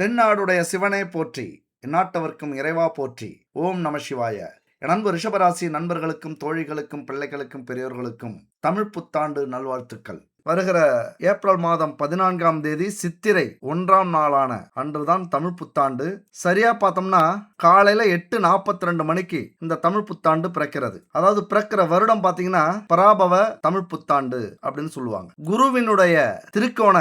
தென்னாடுடைய சிவனே போற்றி, எந்நாட்டவர்க்கும் இறைவா போற்றி. ஓம் நம சிவாய. என் அன்பு ரிஷபராசி நண்பர்களுக்கும், தோழிகளுக்கும், பிள்ளைகளுக்கும், பெரியோர்களுக்கும் தமிழ் புத்தாண்டு நல்வாழ்த்துக்கள். வருகிற ஏப்ரல் மாதம் 14ஆம் தேதி சித்திரை 1ஆம் நாளான அன்றுதான் தமிழ் புத்தாண்டு. சரியா பார்த்தோம்னா காலையில 8:42 மணிக்கு இந்த தமிழ் புத்தாண்டு பிறக்கிறது. அதாவது பிறக்கிற வருடம் பாத்தீங்கன்னா பராபவ தமிழ் புத்தாண்டு அப்படின்னு சொல்லுவாங்க. குருவினுடைய திரிகோண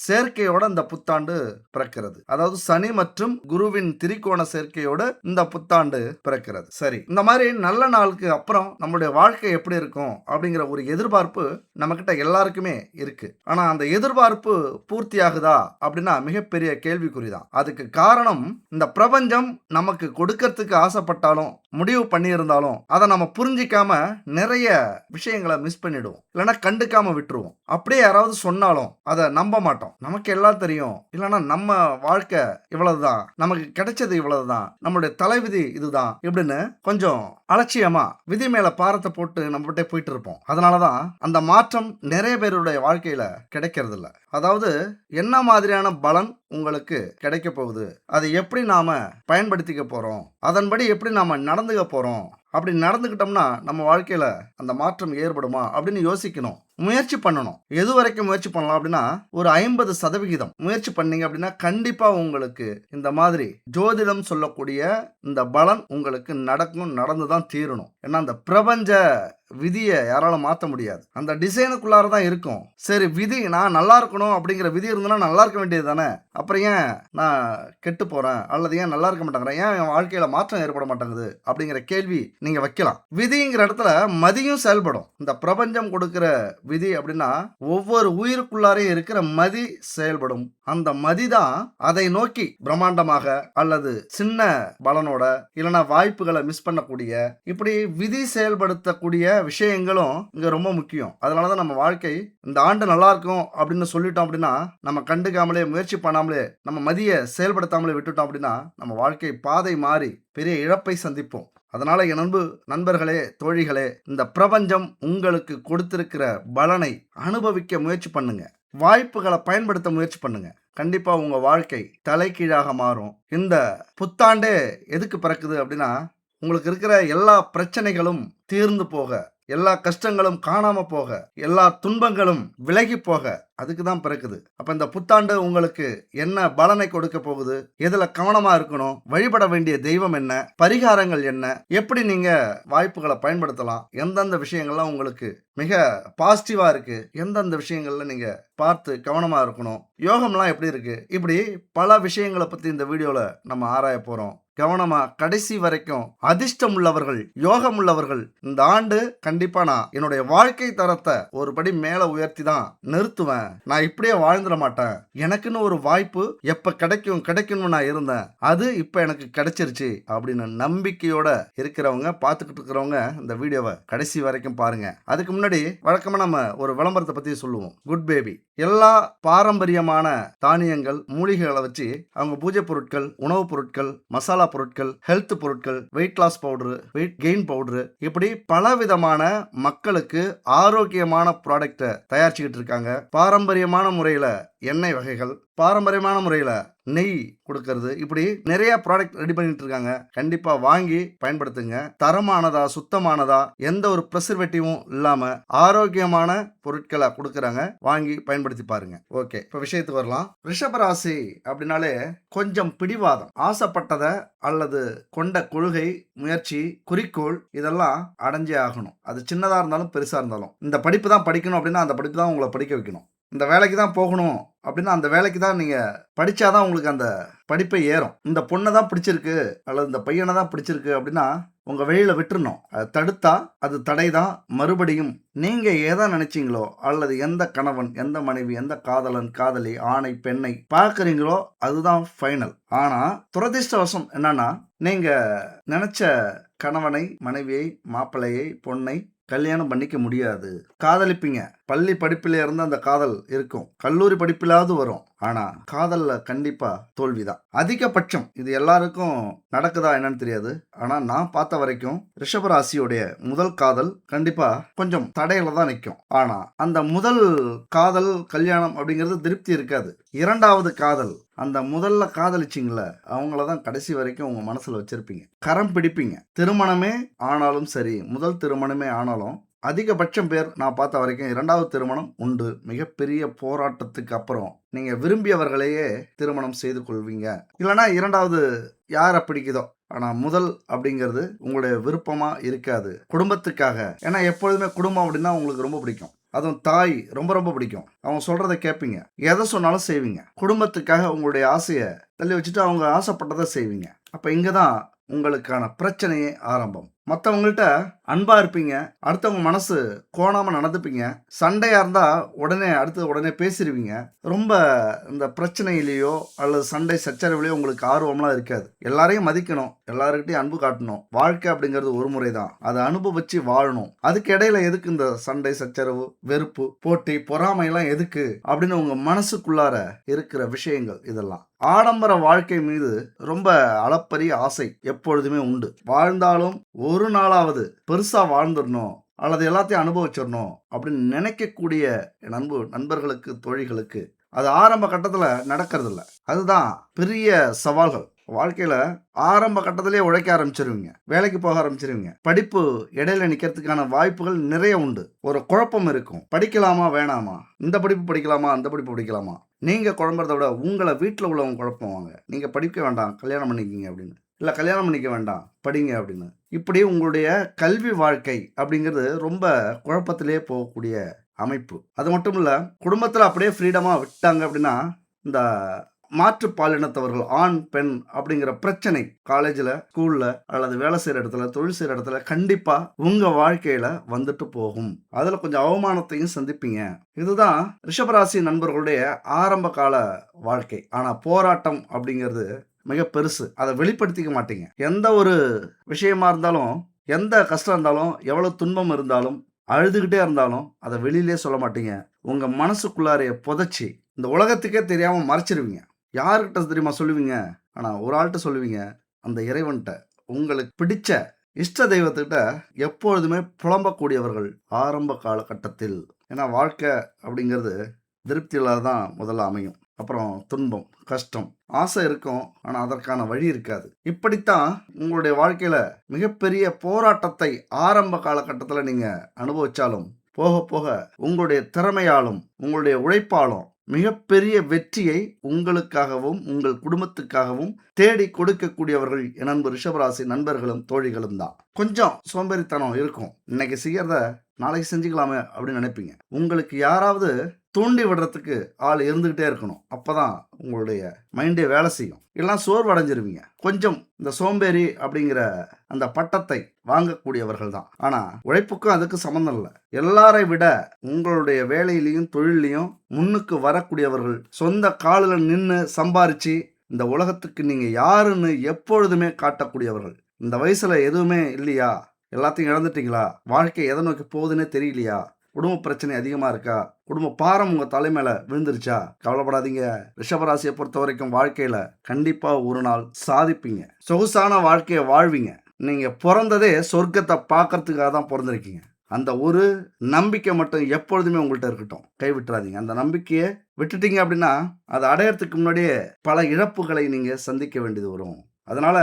சேர்க்கையோட இந்த புத்தாண்டு பிறக்கிறது. அதாவது சனி மற்றும் குருவின் திரிகோண சேர்க்கையோட இந்த புத்தாண்டு பிறக்கிறது. சரி, இந்த மாதிரி நல்ல நாளுக்கு அப்புறம் நம்மளுடைய வாழ்க்கை எப்படி இருக்கும் அப்படிங்கிற ஒரு எதிர்பார்ப்பு நம்ம கிட்ட எல்லாருக்குமே இருக்கு. ஆனா அந்த எதிர்பார்ப்பு பூர்த்தி ஆகுதா அப்படின்னா மிகப்பெரிய கேள்விக்குறிதான். அதுக்கு காரணம், இந்த பிரபஞ்சம் நமக்கு கொடுக்கறதுக்கு ஆசைப்பட்டாலும், முடிவு பண்ணியிருந்தாலும் அதை நம்ம புரிஞ்சிக்காம நிறைய விஷயங்களை மிஸ் பண்ணிடுவோம், இல்லைன்னா கண்டுக்காம விட்டுருவோம். அப்படியே யாராவது சொன்னாலும் அதை நம்ப மாட்டோம். நமக்கு எல்லாம் தெரியும், இல்லைன்னா நம்ம வாழ்க்கை இவ்வளவுதான், நமக்கு கிடைச்சது இவ்வளவுதான், நம்மளுடைய தலைவிதி இதுதான் இப்படின்னு கொஞ்சம் அலட்சியமா விதி மேல பாரத்தை போட்டு நம்மகிட்ட போயிட்டு இருப்போம். அதனாலதான் அந்த மாற்றம் நிறைய பேருடைய வாழ்க்கையில கிடைக்கிறது இல்ல. அதாவது என்ன மாதிரியான பலன் உங்களுக்கு கிடைக்க போகுது, அதை எப்படி நாம பயன்படுத்திக்க போறோம், அதன்படி எப்படி நாம நடந்துக்க போறோம், அப்படி நடந்துக்கிட்டோம்னா நம்ம வாழ்க்கையில அந்த மாற்றம் ஏற்படுமா அப்படின்னு யோசிக்கணும், முயற்சி பண்ணணும். எது வரைக்கும் முயற்சி பண்ணலாம் அப்படின்னா ஒரு 50% முயற்சி பண்ணீங்க அப்படின்னா கண்டிப்பா உங்களுக்கு இந்த மாதிரி ஜோதிடம் சொல்லக்கூடிய இந்த பலன் உங்களுக்கு நடக்கும், நடந்துதான் தீரணும். ஏன்னா அந்த பிரபஞ்ச விதியை யாராலும் மாற்ற முடியாது, அந்த டிசைனுக்குள்ளார தான் இருக்கும். சரி, விதி நான் நல்லா இருக்கணும் அப்படிங்கிற விதி இருந்ததுன்னா நல்லா இருக்க வேண்டியது தானே, அப்புறம் ஏன் நான் கெட்டு போறேன், அல்லது ஏன் நல்லா இருக்க மாட்டேங்கிறேன், ஏன் என் வாழ்க்கையில மாற்றம் ஏற்பட மாட்டேங்குது அப்படிங்கிற கேள்வி நீங்க வைக்கலாம். விதிங்கிற இடத்துல மதியும் செயல்படும். இந்த பிரபஞ்சம் கொடுக்கிற விதி அப்படின்னா ஒவ்வொரு உயிருக்குள்ளாரே இருக்கிற மதி செயல்படும். அந்த மதிதான் அதை நோக்கி பிரம்மாண்டமாக அல்லது சின்ன பலனோட இல்லைன்னா வாய்ப்புகளை மிஸ் பண்ணக்கூடிய இப்படி விதி செயல்படுத்தக்கூடிய விஷயங்களும் இங்க ரொம்ப முக்கியம். அதனாலதான் நம்ம வாழ்க்கை இந்த ஆண்டு நல்லா இருக்கும் அப்படின்னு சொல்லிட்டோம் அப்படின்னா, நம்ம கண்டுக்காமலே, முயற்சி பண்ணாமலே, நம்ம மதியை செயல்படுத்தாமலே விட்டுட்டோம் அப்படின்னா நம்ம வாழ்க்கை பாதை மாறி பெரிய இழப்பை சந்திப்போம். அதனால என் அன்பு நண்பர்களே, தோழிகளே, இந்த பிரபஞ்சம் உங்களுக்கு கொடுத்திருக்கிற பலனை அனுபவிக்க முயற்சி பண்ணுங்க, வாய்ப்புகளை பயன்படுத்த முயற்சி பண்ணுங்க. கண்டிப்பா உங்க வாழ்க்கை தலைகீழாக மாறும். இந்த புத்தாண்டே எதுக்கு பிறக்குது அப்படின்னா உங்களுக்கு இருக்கிற எல்லா பிரச்சனைகளும் தீர்ந்து போக, எல்லா கஷ்டங்களும் காணாம போக, எல்லா துன்பங்களும் விலகி போக, அதுக்கு தான் பிறக்குது. அப்ப இந்த புத்தாண்டு உங்களுக்கு என்ன பலனை கொடுக்க போகுது, எதுல கவனமா இருக்கணும், வழிபட வேண்டிய தெய்வம் என்ன, பரிகாரங்கள் என்ன, எப்படி நீங்க வாய்ப்புகளை பயன்படுத்தலாம், எந்தெந்த விஷயங்கள்லாம் உங்களுக்கு மிக பாசிட்டிவா இருக்கு, எந்தெந்த விஷயங்கள்ல நீங்க பார்த்து கவனமா இருக்கணும், யோகம்லாம் எப்படி இருக்கு, இப்படி பல விஷயங்களை பத்தி இந்த வீடியோல நம்ம ஆராய போறோம். கவனமா கடைசி வரைக்கும். அதிர்ஷ்டம் உள்ளவர்கள், யோகம் உள்ளவர்கள் இந்த ஆண்டு கண்டிப்பா நான் என்னுடைய வாழ்க்கை தரத்தை ஒரு படி மேல உயர்த்தி தான் நிறுத்துவேன். நான் இப்படியே வாழ்ந்துட மாட்டேன். எனக்குன்னு ஒரு வாய்ப்பு எப்ப கிடைக்கும்னு நான் இருந்தேன், அது இப்ப எனக்கு கிடைச்சிருச்சு அப்படின்னு நம்பிக்கையோட இருக்கிறவங்க, பார்த்துக்கிட்டு இருக்கிறவங்க இந்த வீடியோவை கடைசி வரைக்கும் பாருங்க. அதுக்கு முன்னாடி வழக்கமா நம்ம ஒரு விளம்பரத்தை பத்தி சொல்லுவோம். குட் பேபி எல்லா பாரம்பரியமான தானியங்கள், மூலிகைகளை வச்சு அவங்க பூஜை பொருட்கள், உணவுப் பொருட்கள், மசாலா பொருட்கள், ஹெல்த் பொருட்கள், weight loss powder, weight gain powder, இப்படி பல விதமான மக்களுக்கு ஆரோக்கியமான ப்ராடக்ட்டை தயாரிச்சுக்கிட்டு இருக்காங்க. பாரம்பரியமான முறையில எண்ணெய் வகைகள், பாரம்பரியமான முறையில நெய் கொடுக்கறது, இப்படி நிறைய ப்ராடக்ட் ரெடி பண்ணிட்டு இருக்காங்க. கண்டிப்பா வாங்கி பயன்படுத்துங்க. தரமானதா, சுத்தமானதா, எந்த ஒரு ப்ரிசர்வேட்டிவும் இல்லாம ஆரோக்கியமான பொருட்களை கொடுக்கறாங்க. வாங்கி பயன்படுத்தி பாருங்க. ஓகே, இப்ப விஷயத்துக்கு வரலாம். ரிஷபராசி அப்படின்னாலே கொஞ்சம் பிடிவாதம், ஆசைப்பட்டதை அல்லது கொண்ட கொள்கை, முயற்சி, குறிக்கோள் இதெல்லாம் அடைஞ்சே ஆகணும். அது சின்னதா இருந்தாலும் பெருசா இருந்தாலும். இந்த படிப்பு தான் படிக்கணும் அப்படின்னா அந்த படிப்பு தான் உங்களை படிக்க வைக்கணும். இந்த வேலைக்கு தான் போகணும் அப்படின்னா அந்த வேலைக்கு தான் நீங்க படிச்சாதான் உங்களுக்கு அந்த படிப்பை ஏறும். இந்த பொண்ணை தான் பிடிச்சிருக்கு அல்லது இந்த பையனை தான் பிடிச்சிருக்கு அப்படின்னா உங்க வெளியில விட்டுறணும். அதை தடுத்தா அது தடை தான். மறுபடியும் நீங்க எதை நினைச்சீங்களோ அல்லது எந்த கணவன், எந்த மனைவி, எந்த காதலன், காதலி, ஆணை, பெண்ணை பார்க்குறீங்களோ அதுதான் ஃபைனல். ஆனா துரதிர்ஷ்டவசம் என்னன்னா, நீங்க நினைச்ச கணவனை, மனைவியை, மாப்பிள்ளையை, பொண்ணை கல்யாணம் பண்ணிக்க முடியாது. காதலிப்பீங்க, பள்ளி படிப்பில இருந்து அந்த காதல் இருக்கும், கல்லூரி படிப்பிலாவது வரும். ஆனா காதல்ல கண்டிப்பா தோல்விதான் அதிகபட்சம். இது எல்லாருக்கும் நடக்குதா என்னன்னு தெரியாது. ஆனா நான் பார்த்த வரைக்கும் ரிஷபராசியுடைய முதல் காதல் கண்டிப்பா கொஞ்சம் தடையில தான் நிற்கும். ஆனா அந்த முதல் காதல் கல்யாணம் அப்படிங்கிறது திருப்தி இருக்காது. இரண்டாவது காதல், அந்த முதல்ல காதலிச்சிங்கள அவங்கள தான் கடைசி வரைக்கும் உங்க மனசுல வச்சிருப்பீங்க, கரம் பிடிப்பீங்க. திருமணமே ஆனாலும் சரி, முதல் திருமணமே ஆனாலும் அதிகபட்சம் பேர் நான் பார்த்த வரைக்கும் இரண்டாவது திருமணம் உண்டு. மிகப்பெரிய போராட்டத்துக்கு அப்புறம் நீங்க விரும்பியவர்களையே திருமணம் செய்து கொள்வீங்க. இல்லைன்னா இரண்டாவது யாரை பிடிக்குதோ. ஆனா முதல் அப்படிங்கிறது உங்களுடைய விருப்பமா இருக்காது, குடும்பத்துக்காக. ஏன்னா எப்பொழுதுமே குடும்பம் அப்படின்னா உங்களுக்கு ரொம்ப பிடிக்கும். அதுவும் தாய் ரொம்ப ரொம்ப பிடிக்கும். அவங்க சொல்றத கேட்பீங்க, எதை சொன்னாலும் செய்வீங்க. குடும்பத்துக்காக உங்களுடைய ஆசையை தள்ளி வச்சுட்டு அவங்க ஆசைப்பட்டதை செய்வீங்க. அப்ப இங்கதான் உங்களுக்கான பிரச்சனையே ஆரம்பம். மற்றவங்கள்ட்ட அன்பா இருப்பீங்க, அடுத்தவங்க மனசு கோணாம நடந்துப்பீங்க. சண்டையா இருந்தா உடனே பேசிடுவீங்க. ரொம்ப இந்த பிரச்சனையிலேயோ அல்லது சண்டை சச்சரவுலையோ உங்களுக்கு ஆர்வம்லாம் இருக்காது. எல்லாரையும் மதிக்கணும், எல்லாருக்கிட்டையும் அன்பு காட்டணும். வாழ்க்கை அப்படிங்கிறது ஒரு முறை தான், அதை அனுபவிச்சு வாழணும். அதுக்கு இடையில எதுக்கு இந்த சண்டை சச்சரவு, வெறுப்பு, போட்டி, பொறாமைலாம் எதுக்கு அப்படின்னு உங்க மனசுக்குள்ளார இருக்கிற விஷயங்கள் இதெல்லாம். ஆடம்பர வாழ்க்கை மீது ரொம்ப அளப்பரிய ஆசை எப்பொழுதுமே உண்டு. வாழ்ந்தாலும் ஒரு நாளாவது பெருசா வாழ்ந்துடணும் அல்லது எல்லாத்தையும் அனுபவிச்சிடணும் அப்படின்னு நினைக்கக்கூடிய நண்பர்களுக்கு, தோழிகளுக்கு அது ஆரம்ப கட்டத்துல நடக்கிறது இல்ல. அதுதான் பெரிய சவால்கள். வாழ்க்கையில ஆரம்ப கட்டத்திலேயே உழைக்க ஆரம்பிச்சிருவீங்க, வேலைக்கு போக ஆரம்பிச்சிருவீங்க. படிப்பு இடையில நிக்கிறதுக்கான வாய்ப்புகள் நிறைய உண்டு. ஒரு குழப்பம் இருக்கும், படிக்கலாமா வேணாமா, இந்த படிப்பு படிக்கலாமா அந்த படிப்பு படிக்கலாமா. நீங்க குழம்புறத விட உங்களை வீட்டில் உள்ளவங்க குழப்புவாங்க. நீங்க படிக்க வேண்டாம், கல்யாணம் பண்ணிக்கிங்க அப்படின்னு. இல்லை கல்யாணம் பண்ணிக்க வேண்டாம், படிங்க அப்படின்னு. இப்படி உங்களுடைய கல்வி வாழ்க்கை அப்படிங்கிறது ரொம்ப குழப்பத்திலே போகக்கூடிய அமைப்பு. அது மட்டும் இல்லை, குடும்பத்தில் அப்படியே ஃப்ரீடமாக விட்டாங்க அப்படின்னா இந்த மாற்று பாலினத்தவர்கள், ஆண் பெண் அப்படிங்கிற பிரச்சனை காலேஜில், ஸ்கூலில் அல்லது வேலை செய்கிற இடத்துல, தொழில் செய்கிற இடத்துல கண்டிப்பாக உங்கள் வாழ்க்கையில் வந்துட்டு போகும். அதில் கொஞ்சம் அவமானத்தையும் சந்திப்பீங்க. இதுதான் ரிஷபராசி நண்பர்களுடைய ஆரம்ப கால வாழ்க்கை. ஆனால் போராட்டம் அப்படிங்கிறது மிக பெருசு. அதை வெளிப்படுத்திக்க மாட்டீங்க. எந்த ஒரு விஷயமா இருந்தாலும், எந்த கஷ்டம் இருந்தாலும், எவ்வளவு துன்பம் இருந்தாலும், அழுதுகிட்டே இருந்தாலும் அதை வெளியிலே சொல்ல மாட்டீங்க. உங்க மனசுக்குள்ளாரைய புதைச்சி இந்த உலகத்துக்கே தெரியாம மறைச்சிருவீங்க. யார்கிட்ட தெரியுமா சொல்லுவீங்க? ஆனா ஒரு ஆள்கிட்ட சொல்லுவீங்க, அந்த இறைவன்கிட்ட. உங்களுக்கு பிடிச்ச இஷ்ட தெய்வத்துக்கிட்ட எப்பொழுதுமே புலம்பக்கூடியவர்கள் ஆரம்ப காலகட்டத்தில். ஏன்னா வாழ்க்கை அப்படிங்கிறது திருப்தியில்லாத தான் முதல்ல அமையும். அப்புறம் துன்பம், கஷ்டம், ஆசை இருக்கும், ஆனால் அதற்கான வழி இருக்காது. இப்படித்தான் உங்களுடைய வாழ்க்கையில் மிகப்பெரிய போராட்டத்தை ஆரம்ப காலகட்டத்தில் நீங்கள் அனுபவிச்சாலும் போக போக உங்களுடைய திறமையாலும் உங்களுடைய உழைப்பாலும் மிகப்பெரிய வெற்றியை உங்களுக்காகவும் உங்கள் குடும்பத்துக்காகவும் தேடி கொடுக்கக்கூடியவர்கள் என் அன்பு ரிஷபராசி நண்பர்களும் தோழிகளும் தான். கொஞ்சம் சோம்பேறித்தனம் இருக்கும், இன்னைக்கு செய்யறத நாளைக்கு செஞ்சுக்கலாமே அப்படின்னு நினைப்பீங்க. உங்களுக்கு யாராவது தூண்டி விடுறதுக்கு ஆள் இருந்துகிட்டே இருக்கணும். அப்பதான் உங்களுடைய மைண்டே வேலை செய்யும். எல்லாம் சோர்வடைஞ்சிருவீங்க. கொஞ்சம் இந்த சோம்பேறி அப்படிங்கிற அந்த பட்டத்தை வாங்கக்கூடியவர்கள் தான். ஆனா உழைப்புக்கும் அதுக்கு சம்மந்தம் இல்லை. எல்லாரை விட உங்களுடைய வேலையிலையும் தொழிலையும் முன்னுக்கு வரக்கூடியவர்கள், சொந்த காலில் நின்று சம்பாரிச்சு இந்த உலகத்துக்கு நீங்க யாருன்னு எப்பொழுதுமே காட்டக்கூடியவர்கள். இந்த வயசுல எதுவுமே இல்லையா, எல்லாத்தையும் இழந்துட்டீங்களா, வாழ்க்கை எதை நோக்கி போகுதுன்னே தெரியலையா, குடும்ப பிரச்சனை அதிகமாக இருக்கா, குடும்ப பாரம் உங்கள் தலைமையில விழுந்துருச்சா, கவலைப்படாதீங்க. ரிஷபராசியை பொறுத்த வரைக்கும் வாழ்க்கையில் கண்டிப்பாக ஒரு நாள் சாதிப்பீங்க. சொகுசான வாழ்க்கையை வாழ்வீங்க. நீங்கள் பிறந்ததே சொர்க்கத்தை பார்க்கறதுக்காக தான் பிறந்திருக்கீங்க. அந்த ஒரு நம்பிக்கை மட்டும் எப்பொழுதுமே உங்கள்கிட்ட இருக்கட்டும், கைவிட்டுறாதீங்க. அந்த நம்பிக்கையை விட்டுட்டீங்க அப்படின்னா அதை அடையறதுக்கு முன்னாடியே பல இழப்புகளை நீங்கள் சந்திக்க வேண்டியது வரும். அதனால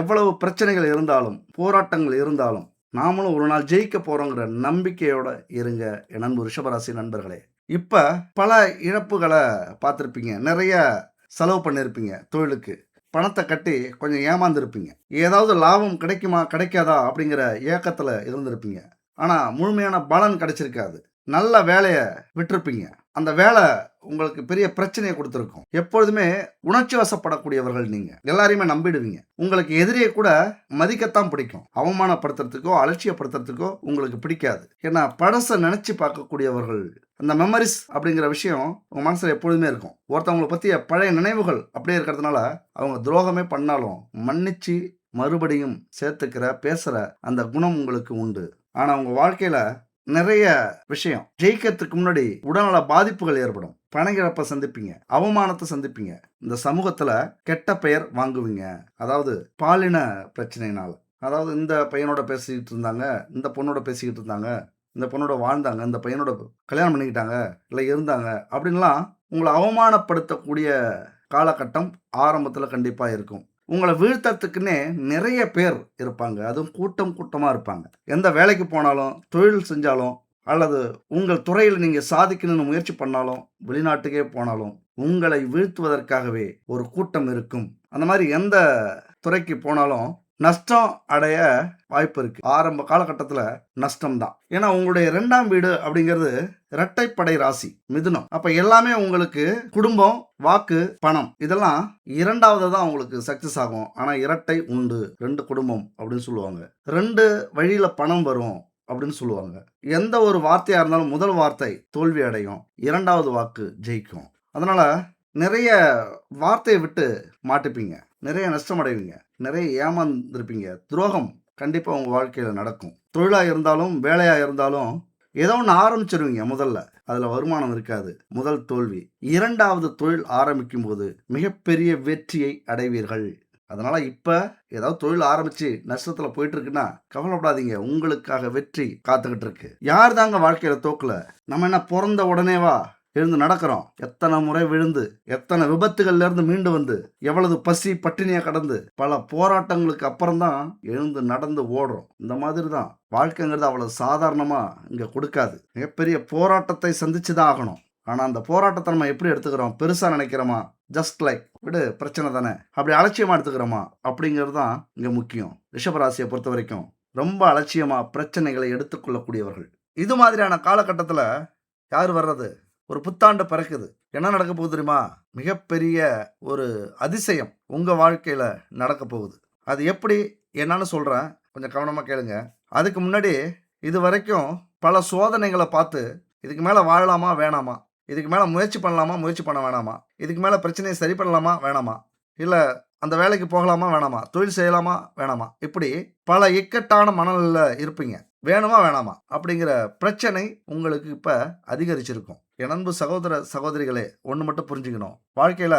எவ்வளவு பிரச்சனைகள் இருந்தாலும், போராட்டங்கள் இருந்தாலும், நாமளும் ஒரு நாள் ஜெயிக்க போறோங்கிற நம்பிக்கையோட இருங்க என் அன்பு ரிஷபராசி நண்பர்களே. இப்ப பல இழப்புகளை பார்த்துருப்பீங்க, நிறைய செலவு பண்ணியிருப்பீங்க, தொழிலுக்கு பணத்தை கட்டி கொஞ்சம் ஏமாந்துருப்பீங்க, ஏதாவது லாபம் கிடைக்குமா கிடைக்காதா அப்படிங்கிற ஏக்கத்துல இருந்திருப்பீங்க. ஆனா முழுமையான பலன் கிடைச்சிருக்காது. நல்ல வேலையை விட்டுருப்பீங்க, அந்த வேலை உங்களுக்கு பெரிய பிரச்சனையை கொடுத்துருக்கும். எப்பொழுதுமே உணர்ச்சி வசப்படக்கூடியவர்கள் நீங்க, எல்லாரையுமே நம்பிடுவீங்க. உங்களுக்கு எதிரியை கூட மதிக்கத்தான் பிடிக்கும், அவமானப்படுத்துறதுக்கோ அலட்சியப்படுத்துறதுக்கோ உங்களுக்கு பிடிக்காது. ஏன்னா பழச நினைச்சு பார்க்கக்கூடியவர்கள். அந்த மெமரிஸ் அப்படிங்கிற விஷயம் உங்க மனசுல எப்பொழுதுமே இருக்கும். ஒருத்தவங்களை பற்றிய பழைய நினைவுகள் அப்படியே இருக்கிறதுனால அவங்க துரோகமே பண்ணாலும் மன்னிச்சு மறுபடியும் சேர்த்துக்கிற பேசுற அந்த குணம் உங்களுக்கு உண்டு. ஆனா உங்க வாழ்க்கையில நிறைய விஷயம் ஜெயிக்கிறதுக்கு முன்னாடி உடல்நல பாதிப்புகள் ஏற்படும். பண இழப்பை சந்திப்பீங்க, அவமானத்தை சந்திப்பீங்க, இந்த சமூகத்துல கெட்ட பெயர் வாங்குவீங்க. அதாவது பாலின பிரச்சனையினால. அதாவது இந்த பையனோட பேசிக்கிட்டு இருந்தாங்க, இந்த பொண்ணோட பேசிக்கிட்டு இருந்தாங்க, இந்த பொண்ணோட வாழ்ந்தாங்க, இந்த பையனோட கல்யாணம் பண்ணிக்கிட்டாங்க, இல்லை இருந்தாங்க அப்படின்லாம் உங்களை அவமானப்படுத்தக்கூடிய காலகட்டம் ஆரம்பத்தில் கண்டிப்பாக இருக்கும். உங்களை வீழ்த்தறதுக்குன்னே நிறைய பேர் இருப்பாங்க. அதுவும் கூட்டம் கூட்டமாக இருப்பாங்க. எந்த வேலைக்கு போனாலும், தொழில் செஞ்சாலும், அல்லது உங்கள் துறையில் நீங்கள் சாதிக்கணும்னு முயற்சி பண்ணாலும், வெளிநாட்டுக்கே போனாலும் உங்களை வீழ்த்துவதற்காகவே ஒரு கூட்டம் இருக்கும். அந்த மாதிரி எந்த துறைக்கு போனாலும் நஷ்டம் அடைய வாய்ப்பு இருக்கு. ஆரம்ப காலகட்டத்தில் நஷ்டம் தான். ஏன்னா உங்களுடைய 2ஆம் வீடு அப்படிங்கிறது இரட்டைப்படை ராசி மிதுனம். அப்ப எல்லாமே உங்களுக்கு குடும்பம், வாக்கு, பணம் இதெல்லாம் 2வது தான் உங்களுக்கு சக்சஸ் ஆகும். ஆனா இரட்டை உண்டு, 2 குடும்பம் அப்படின்னு சொல்லுவாங்க. 2 வழியில பணம் வரும் அப்படின்னு சொல்லுவாங்க. எந்த ஒரு வார்த்தையா இருந்தாலும் முதல் வார்த்தை தோல்வி அடையும், 2வது வாக்கு ஜெயிக்கும். அதனால நிறைய வார்த்தையை விட்டு மாட்டிப்பீங்க, நிறைய நஷ்டம் அடைவீங்க, நிறைய ஏமாந்துருப்பீங்க. துரோகம் கண்டிப்பா உங்க வாழ்க்கையில நடக்கும். தொழிலா இருந்தாலும் வேலையா இருந்தாலும் ஏதோ ஒன்று ஆரம்பிச்சிருவீங்க. முதல்ல அதுல வருமானம் இருக்காது, முதல் தோல்வி. 2வது தொழில் ஆரம்பிக்கும் போது மிகப்பெரிய வெற்றியை அடைவீர்கள். அதனால இப்ப ஏதாவது தொழில் ஆரம்பிச்சு நஷ்டத்துல போயிட்டு இருக்குன்னா கவலைப்படாதீங்க, உங்களுக்காக வெற்றி காத்துக்கிட்டு இருக்கு. யார் தாங்க வாழ்க்கையில தோக்கல? நம்ம என்ன பிறந்த உடனேவா எழுந்து நடக்கிறோம்? எத்தனை முறை விழுந்து, எத்தனை விபத்துகள்ல இருந்து மீண்டு வந்து, எவ்வளவு பசி பட்டினியை கடந்து, பல போராட்டங்களுக்கு அப்புறம் தான் எழுந்து நடந்து ஓடுறோம். இந்த மாதிரி தான் வாழ்க்கைங்கிறது அவ்வளவு சாதாரணமா இங்க கொடுக்காது. மிகப்பெரிய போராட்டத்தை சந்திச்சுதான் ஆகணும். ஆனா அந்த போராட்டத்தை நம்ம எப்படி எடுத்துக்கிறோம்? பெருசா நினைக்கிறோமா? ஜஸ்ட் லைக் விடு, பிரச்சனை தானே, அப்படி அலட்சியமா எடுத்துக்கிறோமா அப்படிங்கிறது தான் இங்க முக்கியம். ரிஷபராசியை பொறுத்த வரைக்கும் ரொம்ப அலட்சியமா பிரச்சனைகளை எடுத்துக்கொள்ளக்கூடியவர்கள். இது மாதிரியான காலகட்டத்துல யார் வர்றது? ஒரு புத்தாண்டு பிறக்குது. என்ன நடக்க போகுது தெரியுமா? மிகப்பெரிய ஒரு அதிசயம் உங்க வாழ்க்கையில நடக்க போகுது. அது எப்படி என்னன்னு சொல்றேன், கொஞ்சம் கவனமா கேளுங்க. அதுக்கு முன்னாடி இது வரைக்கும் பல சோதனைகளை பார்த்து இதுக்கு மேல வாழலாமா வேணாமா, இதுக்கு மேல முயற்சி பண்ணலாமா முயற்சி பண்ண வேணாமா, இதுக்கு மேல பிரச்சனையை சரி பண்ணலாமா வேணாமா, இல்ல அந்த வேலைக்கு போகலாமா வேணாமா, தொழில் செய்யலாமா வேணாமா, இப்படி பல இக்கட்டான மனநிலையில இருப்பீங்க. வேணுமா வேணாமா அப்படிங்கிற பிரச்சனை உங்களுக்கு இப்ப அதிகரிச்சிருக்கும். என் அன்பு சகோதர சகோதரிகளே, ஒன்று மட்டும் புரிஞ்சுக்கணும். வாழ்க்கையில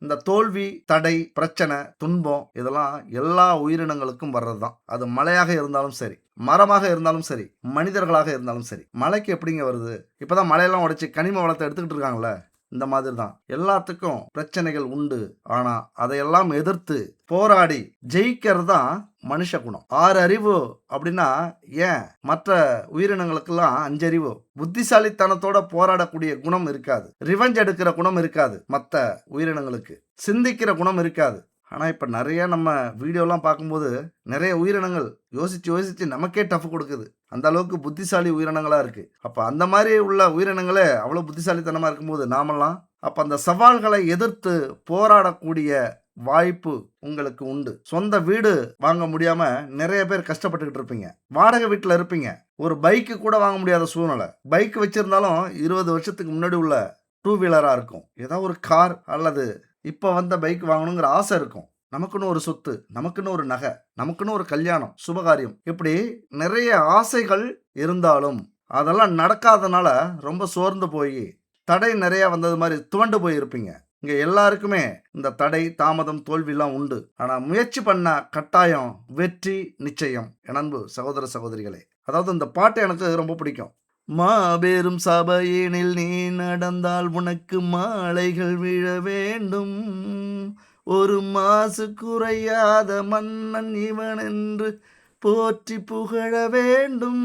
இந்த தோல்வி, தடை, பிரச்சனை, துன்பம் இதெல்லாம் எல்லா உயிரினங்களுக்கும் வர்றது தான். அது மலையாக இருந்தாலும் சரி, மரமாக இருந்தாலும் சரி, மனிதர்களாக இருந்தாலும் சரி. மலைக்கு எப்படிங்க வருது? இப்பதான் மலையெல்லாம் உடைச்சு கனிம வளத்தை எடுத்துக்கிட்டு இருக்காங்கல்ல, இந்த மாதிரி தான் எல்லாத்துக்கும் பிரச்சனைகள் உண்டு. ஆனா அதையெல்லாம் எதிர்த்து போராடி ஜெயிக்கிறது தான் மனுஷ குணம். 6 அறிவு அப்படின்னா ஏன் மற்ற உயிரினங்களுக்கெல்லாம் 5 அறிவு? புத்திசாலித்தனத்தோட போராடக்கூடிய குணம் இருக்காது, ரிவெஞ்ச் எடுக்கிற குணம் இருக்காது, மற்ற உயிரினங்களுக்கு சிந்திக்கிற குணம் இருக்காது. ஆனால் இப்போ நிறைய நம்ம வீடியோலாம் பார்க்கும்போது நிறைய உயிரினங்கள் யோசிச்சு யோசிச்சு நமக்கே டஃப் கொடுக்குது. அந்த அளவுக்கு புத்திசாலி உயிரினங்களாக இருக்குது. அப்போ அந்த மாதிரி உள்ள உயிரினங்களே அவ்வளோ புத்திசாலித்தனமாக இருக்கும்போது நாமெல்லாம் அப்போ அந்த சவால்களை எதிர்த்து போராடக்கூடிய வாய்ப்பு உங்களுக்கு உண்டு. சொந்த வீடு வாங்க முடியாம நிறைய பேர் கஷ்டப்பட்டுக்கிட்டு இருப்பீங்க. வாடகை வீட்டில் இருப்பீங்க. ஒரு பைக்கு கூட வாங்க முடியாத சூழ்நிலை. பைக் வச்சிருந்தாலும் 20 வருஷத்துக்கு முன்னாடி உள்ள 2 வீலராக இருக்கும். ஏதாவது ஒரு கார் அல்லது இப்போ வந்த பைக் வாங்கணுங்கிற ஆசை இருக்கும். நமக்குன்னு ஒரு சொத்து, நமக்குன்னு ஒரு நகை, நமக்குன்னு ஒரு கல்யாணம், சுபகாரியம், இப்படி நிறைய ஆசைகள் இருந்தாலும் அதெல்லாம் நடக்காதனால ரொம்ப சோர்ந்து போய் தடை நிறைய வந்தது மாதிரி துவண்டு போயிருப்பீங்க. இங்க எல்லாருக்குமே இந்த தடை, தாமதம், தோல்விலாம் உண்டு. ஆனா முயற்சி பண்ண கட்டாயம் வெற்றி நிச்சயம். என் அன்பு சகோதர சகோதரிகளே, அதாவது இந்த பாட்டு எனக்கு ரொம்ப பிடிக்கும். மாபெரும் சபையினில் நீ நடந்தால் உனக்கு மாலைகள் விழ வேண்டும், ஒரு மாசு குறையாத மன்னன் இவன் என்று போற்றி புகழ வேண்டும்.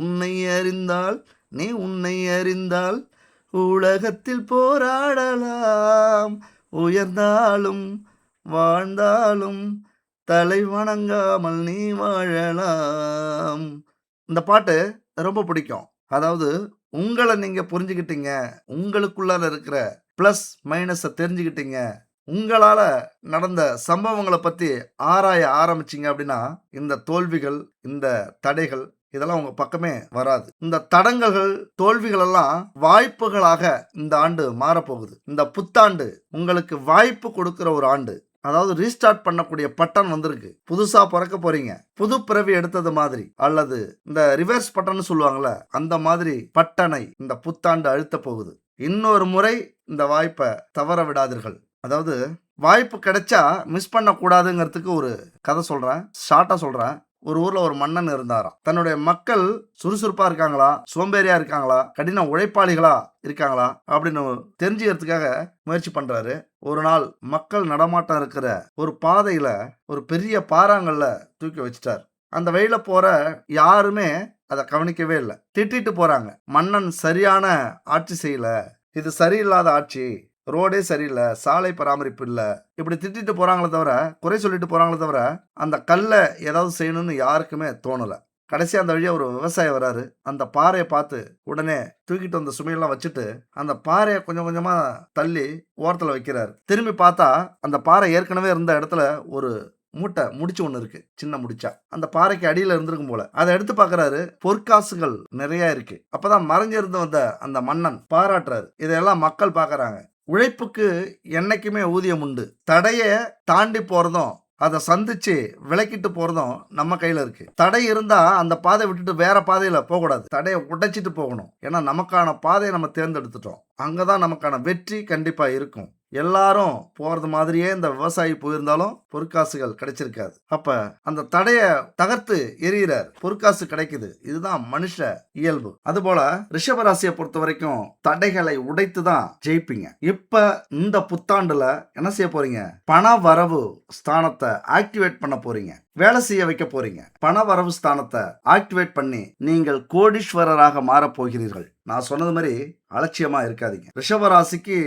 உன்னை அறிந்தால் நீ உன்னை அறிந்தால் உலகத்தில் போராடலாம், உயர்ந்தாலும் வாழ்ந்தாலும் தலை வணங்காமல் நீ வாழலாம். இந்த பாட்டு ரொம்ப பிடிக்கும். அதாவது உங்களை நீங்க புரிஞ்சுக்கிட்டீங்க, உங்களுக்குள்ளார இருக்கிற பிளஸ் மைனஸை தெரிஞ்சுக்கிட்டீங்க, உங்களால நடந்த சம்பவங்களை பத்தி ஆராய ஆரம்பிச்சிங்க அப்படின்னா இந்த தோல்விகள், இந்த தடைகள் இதெல்லாம் உங்க பக்கமே வராது. இந்த தடங்கல்கள், தோல்விகள் எல்லாம் வாய்ப்புகளாக இந்த ஆண்டு மாறப்போகுது. இந்த புத்தாண்டு உங்களுக்கு வாய்ப்பு கொடுக்கிற ஒரு ஆண்டு. அதாவது ரீஸ்டார்ட் பண்ணக்கூடிய பட்டன் வந்திருக்கு. புதுசா பிறக்க போறீங்க, புது பிறவி எடுத்தது மாதிரி, அல்லது இந்த ரிவர்ஸ் பட்டன் சொல்லுவாங்கல்ல, அந்த மாதிரி பட்டனை இந்த புத்தாண்டு அழுத்த போகுது. இன்னொரு முறை இந்த வாய்ப்பை தவற விடாதீர்கள். அதாவது வாய்ப்பு கிடைச்சா மிஸ் பண்ண கூடாதுங்கிறதுக்கு ஒரு கதை சொல்றேன், ஷார்ட்டா சொல்றேன். ஒரு ஊர்ல ஒரு மன்னன் இருந்தாராம். தன்னுடைய மக்கள் சுறுசுறுப்பா இருக்காங்களா, சோம்பேறியா இருக்காங்களா, கடின உழைப்பாளிகளா இருக்காங்களா அப்படின்னு தெரிஞ்சுக்கிறதுக்காக முயற்சி பண்றாரு. ஒரு நாள் மக்கள் நடமாட்டம் இருக்கிற ஒரு பாதையில ஒரு பெரிய பாறாங்கல்ல தூக்கி வச்சிட்டார். அந்த வழியில போற யாருமே அதை கவனிக்கவே இல்லை. திட்டிட்டு போறாங்க, மன்னன் சரியான ஆட்சி செய்யல, இது சரியில்லாத ஆட்சி, ரோடே சரியில்லை, சாலை பராமரிப்பு இல்லை, இப்படி திட்டிட்டு போறாங்களே தவிர, குறை சொல்லிட்டு போறாங்களே தவிர, அந்த கல்லை ஏதாவது செய்யணும்னு யாருக்குமே தோணலை. கடைசி அந்த வழியா ஒரு விவசாயி வராரு. அந்த பாறையை பார்த்து உடனே தூக்கிட்டு வந்த சுமையெல்லாம் வச்சுட்டு அந்த பாறையை கொஞ்சம் கொஞ்சமா தள்ளி ஓரத்தில் வைக்கிறாரு. திரும்பி பார்த்தா அந்த பாறை ஏற்கனவே இருந்த இடத்துல ஒரு மூட்டை முடிச்சு ஒன்று இருக்கு, சின்ன முடிச்சா. அந்த பாறைக்கு அடியில் இருந்திருக்கும் போல. அதை எடுத்து பார்க்கறாரு, பொற்காசுகள் நிறைய இருக்கு. அப்பதான் மறைஞ்சிருந்து வந்த அந்த மன்னன் பாராட்டுறாரு. இதையெல்லாம் மக்கள் பார்க்கறாங்க. உழைப்புக்கு என்னைக்குமே ஊதியம் உண்டு. தடையை தாண்டி போறதும் அதை சந்திச்சு விலக்கிட்டு போறதும் நம்ம கையில இருக்கு. தடை இருந்தா அந்த பாதை விட்டுட்டு வேற பாதையில போகக்கூடாது, தடையை உடைச்சிட்டு போகணும். ஏன்னா நமக்கான பாதையை நம்ம தேர்ந்தெடுத்துட்டோம். அங்கதான் நமக்கான வெற்றி கண்டிப்பா இருக்கும். எல்லாரும் போறது மாதிரியே இந்த விவசாயி போயிருந்தாலும் பொற்காசுகள் கிடைச்சிருக்காது. அப்ப அந்த தடைய தகர்த்து எறிகிறார், பொற்காசு கிடைக்குது. இதுதான் மனுஷ இயல்பு. அதுபோல ரிஷபராசியை பொறுத்த வரைக்கும் தடைகளை உடைத்து தான் ஜெயிப்பீங்க. இப்ப இந்த புத்தாண்டுல என்ன செய்ய போறீங்க? பண வரவு ஸ்தானத்தை ஆக்டிவேட் பண்ண போறீங்க, வேலை செய்ய வைக்க போறீங்க. பண வரவு ஸ்தானத்தை ஆக்டிவேட் பண்ணி நீங்கள் கோடீஸ்வரராக மாறப் போகிறீர்கள். நான் சொன்னது மாதிரி அலட்சியமா இருக்காதீங்க. ரிஷபராசிக்கு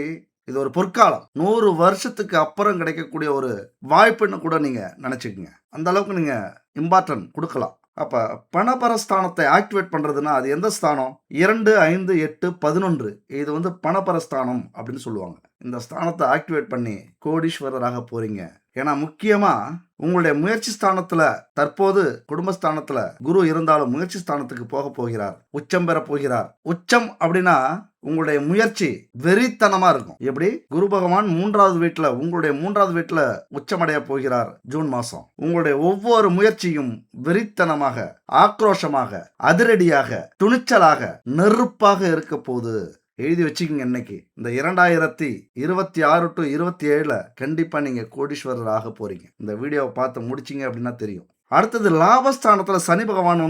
இது ஒரு பொற்காலம். 100 வருஷத்துக்கு அப்புறம் கிடைக்கக்கூடிய ஒரு வாய்ப்புன்னு கூட நீங்க நினைச்சுக்கோங்க. அந்த அளவுக்கு நீங்க இம்பார்ட்டன்ட் கொடுக்கலாம். அப்ப பணபரஸ்தானத்தை ஆக்டிவேட் பண்றதுன்னா அது எந்த ஸ்தானம்? 2, 5, 8, 11. இது பணபரஸ்தானம் அப்படின்னு சொல்லுவாங்க. இந்த ஸ்தானத்தை ஆக்டிவேட் பண்ணி கோடீஸ்வரராக போறீங்க. ஏன்னா முக்கியமா உங்களுடைய முயற்சி ஸ்தானத்துல, தற்போது குடும்பஸ்தானத்துல குரு இருந்தாலும் முயற்சி ஸ்தானத்துக்கு போக போகிறார், உச்சம் பெற போகிறார். உச்சம் அப்படின்னா உங்களுடைய முயற்சி வெறித்தனமா இருக்கும். எப்படி? குரு பகவான் 3வது வீட்டுல, உங்களுடைய 3வது வீட்டுல உச்சமடைய போகிறார் ஜூன் மாசம். உங்களுடைய ஒவ்வொரு முயற்சியும் வெறித்தனமாக, ஆக்ரோஷமாக, அதிரடியாக, துணிச்சலாக, நெருப்பாக இருக்க போகுது. எழுதி வச்சுக்கோங்க. இன்னைக்கு இந்த 2026 to 27 கண்டிப்பா நீங்க கோடீஸ்வரர் ஆக போறீங்க. இந்த வீடியோவை பார்த்து முடிச்சிங்க அப்படின்னா தெரியும். அடுத்தது லாபஸ்தானத்துல சனி பகவான்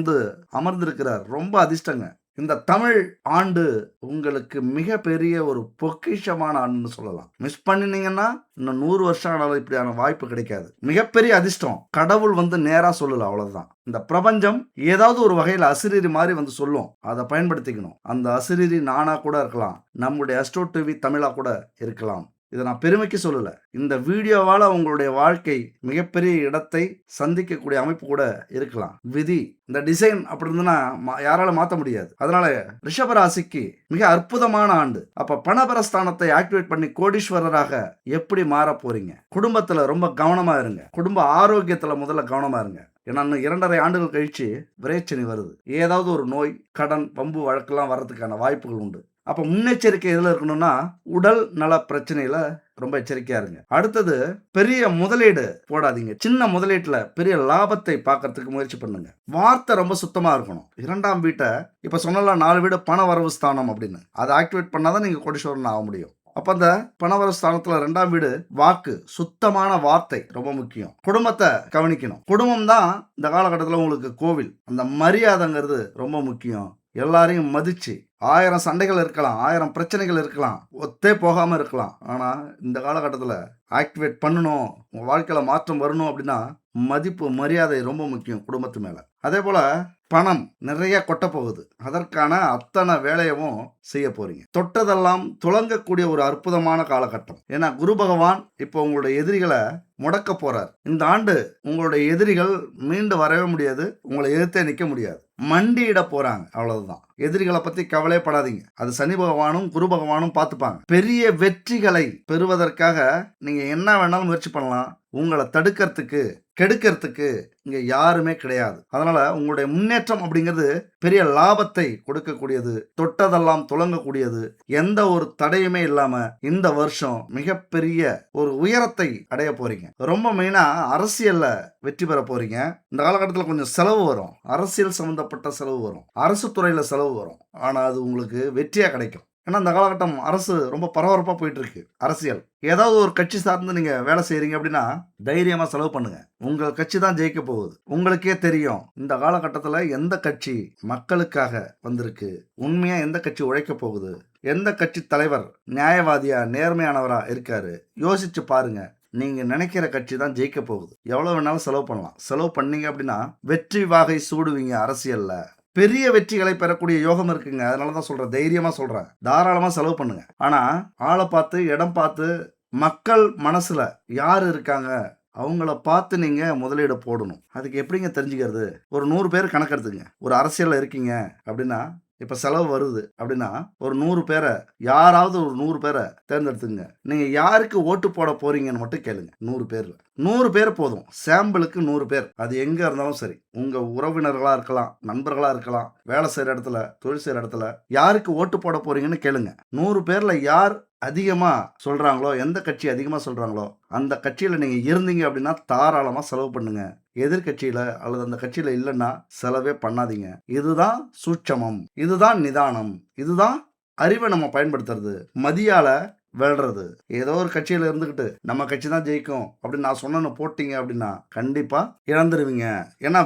அமர்ந்திருக்கிறார். ரொம்ப அதிர்ஷ்டங்க. இந்த தமிழ் ஆண்டு உங்களுக்கு மிகப்பெரிய ஒரு பொக்கிஷமான ஆண்டுன்னு சொல்லலாம். மிஸ் பண்ணினீங்கன்னா இன்னும் 100 வருஷம் ஆனாலும் இப்படியான வாய்ப்பு கிடைக்காது. மிகப்பெரிய அதிர்ஷ்டம். கடவுள் நேரா சொல்லல, அவ்வளவுதான். இந்த பிரபஞ்சம் ஏதாவது ஒரு வகையில் அசிரீரி மாதிரி சொல்லும். அதை பயன்படுத்திக்கணும். அந்த அசிரீரி நானா கூட இருக்கலாம், நம்முடைய அஸ்ட்ரோ டிவி தமிழா கூட இருக்கலாம். இதை நான் பெருமைக்கு சொல்லல. இந்த வீடியோவால உங்களுடைய வாழ்க்கை மிகப்பெரிய இடத்தை சந்திக்கக்கூடிய அமைப்பு கூட இருக்கலாம். விதி இந்த டிசைன் அப்படி இருந்ததுன்னா யாரால மாற்ற முடியாது. அதனால ரிஷபராசிக்கு மிக அற்புதமான ஆண்டு. அப்ப பணபரஸ்தானத்தை ஆக்டிவேட் பண்ணி கோடீஸ்வரராக எப்படி மாற போறீங்க? குடும்பத்துல ரொம்ப கவனமா இருங்க. குடும்ப ஆரோக்கியத்துல முதல்ல கவனமா இருங்க. ஏன்னா 2.5 ஆண்டுகள் கழிச்சு விரைச்சனி வருது. ஏதாவது ஒரு நோய், கடன், பம்பு வழக்கெல்லாம் வர்றதுக்கான வாய்ப்புகள் உண்டு. அப்ப முன்னெச்சரிக்கை எதுல இருக்கணும்னா உடல் நல பிரச்சனையில ரொம்ப எச்சரிக்கையா இருங்க. அடுத்தது, பெரிய முதலீடு போடாதீங்க. சின்ன முதலீட்டுல பெரிய லாபத்தை பார்க்கறதுக்கு முயற்சி பண்ணுங்க. வார்த்தை ரொம்ப சுத்தமா இருக்கணும். 2ஆம் வீட்டை இப்ப சொன்னலாம், 4 வீடு பண வரவு ஸ்தானம் அப்படின்னு, அதை ஆக்டிவேட் பண்ணாதான் நீங்க கோடீஸ்வரன் ஆக முடியும். அப்ப அந்த பணவரவு ஸ்தானத்துல 2ஆம் வீடு, வாக்கு, சுத்தமான வார்த்தை ரொம்ப முக்கியம். குடும்பத்தை கவனிக்கணும். குடும்பம் தான் இந்த காலகட்டத்தில் உங்களுக்கு கோவில். அந்த மரியாதைங்கிறது ரொம்ப முக்கியம். எல்லாரையும் மதிச்சு, 1000 சண்டைகள் இருக்கலாம், 1000 பிரச்சனைகள் இருக்கலாம், ஒத்தே போகாம இருக்கலாம். ஆனா இந்த காலகட்டத்தில் ஆக்டிவேட் பண்ணணும், உங்க வாழ்க்கையில மாற்றம் வரணும் அப்படின்னா மதிப்பு, மரியாதை ரொம்ப முக்கியம் குடும்பத்து மேல. அதே போல பணம் நிறைய கொட்ட போகுது. அதற்கான அத்தனை வேலையவும் செய்ய போறீங்க. தொட்டதெல்லாம் துளங்கக்கூடிய ஒரு அற்புதமான காலகட்டம். ஏன்னா குரு பகவான் இப்போ உங்களுடைய எதிரிகளை முடக்க போறார். இந்த ஆண்டு உங்களுடைய எதிரிகள் மீண்டு வரவே முடியாது, உங்களை எதிர்த்தே நிற்க முடியாது, மண்டியிட போறாங்க. அவ்வளவுதான். எதிரிகளை பத்தி கவலைப்படாதீங்க. அது சனி பகவானும் குரு பகவானும் பார்த்துப்பாங்க. பெரிய வெற்றிகளை பெறுவதற்காக நீங்க என்ன வேணாலும் முயற்சி பண்ணலாம். உங்களை தடுக்கிறதுக்கு, கெடுக்கிறதுக்கு இங்க யாருமே கிடையாது. அதனால உங்களுடைய முன்னேற்றம் அப்படிங்கிறது பெரிய லாபத்தை கொடுக்கக்கூடியது, தொட்டதெல்லாம் துலங்கக்கூடியது, எந்த ஒரு தடையுமே இல்லாம இந்த வருஷம் மிகப்பெரிய ஒரு உயரத்தை அடைய போறீங்க. ரொம்ப மெயினா அரசியல்ல வெற்றி பெற போறீங்க. இந்த காலகட்டத்தில் கொஞ்சம் செலவு வரும், அரசியல் சம்பந்தப்பட்ட செலவு வரும், அரசு துறையில செலவு வரும். ஆனா அது உங்களுக்கு வெற்றியா கிடைக்கும். ஏன்னா இந்த காலகட்டம் அரசு ரொம்ப பரபரப்பா போயிட்டு இருக்கு. அரசியல் ஏதாவது ஒரு கட்சி சார்ந்து நீங்க வேலை செய்றீங்க அப்படின்னா தைரியமா செலவு பண்ணுங்க. உங்கள் கட்சி தான் ஜெயிக்க போகுது. உங்களுக்கே தெரியும் இந்த காலகட்டத்தில் எந்த கட்சி மக்களுக்காக வந்திருக்கு, உண்மையா எந்த கட்சி உழைக்க போகுது, எந்த கட்சி தலைவர் நியாயவாதியா நேர்மையானவரா இருக்காரு. யோசிச்சு பாருங்க. நீங்க நினைக்கிற கட்சி தான் ஜெயிக்க போகுது. எவ்வளவு வேணாலும் செலவு பண்ணலாம். செலவு பண்ணீங்க அப்படின்னா வெற்றி வாகை சூடுவீங்க. அரசியல்ல பெரிய வெற்றிகளை பெறக்கூடிய யோகம் இருக்குங்க. அதனாலதான் சொல்றேன், தைரியமா சொல்றேன், தாராளமா செலவு பண்ணுங்க. ஆனா ஆளை பார்த்து இடம் பார்த்து மக்கள் மனசுல யார் இருக்காங்க அவங்கள பார்த்து நீங்க முதலீடு போடணும். அதுக்கு எப்படிங்க தெரிஞ்சுக்கிறது? ஒரு 100 பேர் கணக்கெடுத்துங்க. ஒரு அரசியல்ல இருக்கீங்க அப்படின்னா இப்போ செலவு வருது அப்படின்னா ஒரு 100 பேரை, யாராவது ஒரு 100 பேரை தேர்ந்தெடுத்துங்க. நீங்க யாருக்கு ஓட்டு போட போறீங்கன்னு மட்டும் கேளுங்க. 100 பேர்ல 100 பேர் போதும். சாம்பிளுக்கு 100 பேர். அது எங்க இருந்தாலும் சரி, உங்க உறவினர்களா இருக்கலாம், நண்பர்களா இருக்கலாம், வேலை செய்யற இடத்துல, தொழில் செய்யற இடத்துல யாருக்கு ஓட்டு போட போறீங்கன்னு கேளுங்க. 100 பேர்ல யார் அதிகமா சொல்றாங்களோ, எந்த கட்சி அதிகமா சொல்றாங்களோ அந்த கட்சியில நீங்க இருந்தீங்க அப்படின்னா தாராளமா செலவு பண்ணுங்க. எதிர்கட்சியில அல்லது அந்த கட்சியில இல்லைன்னா செலவே பண்ணாதீங்க. இதுதான் சூட்சமம், இதுதான் நிதானம், இதுதான் அறிவை நம்ம பயன்படுத்துறது. மதியால வெல்றது. ஏதோ ஒரு கட்சியில இருந்துகிட்டு நம்ம கட்சி தான் ஜெயிக்கும் அப்படின்னு நான் சொன்னு போட்டீங்க அப்படின்னா கண்டிப்பா இழந்துருவீங்க. ஏன்னா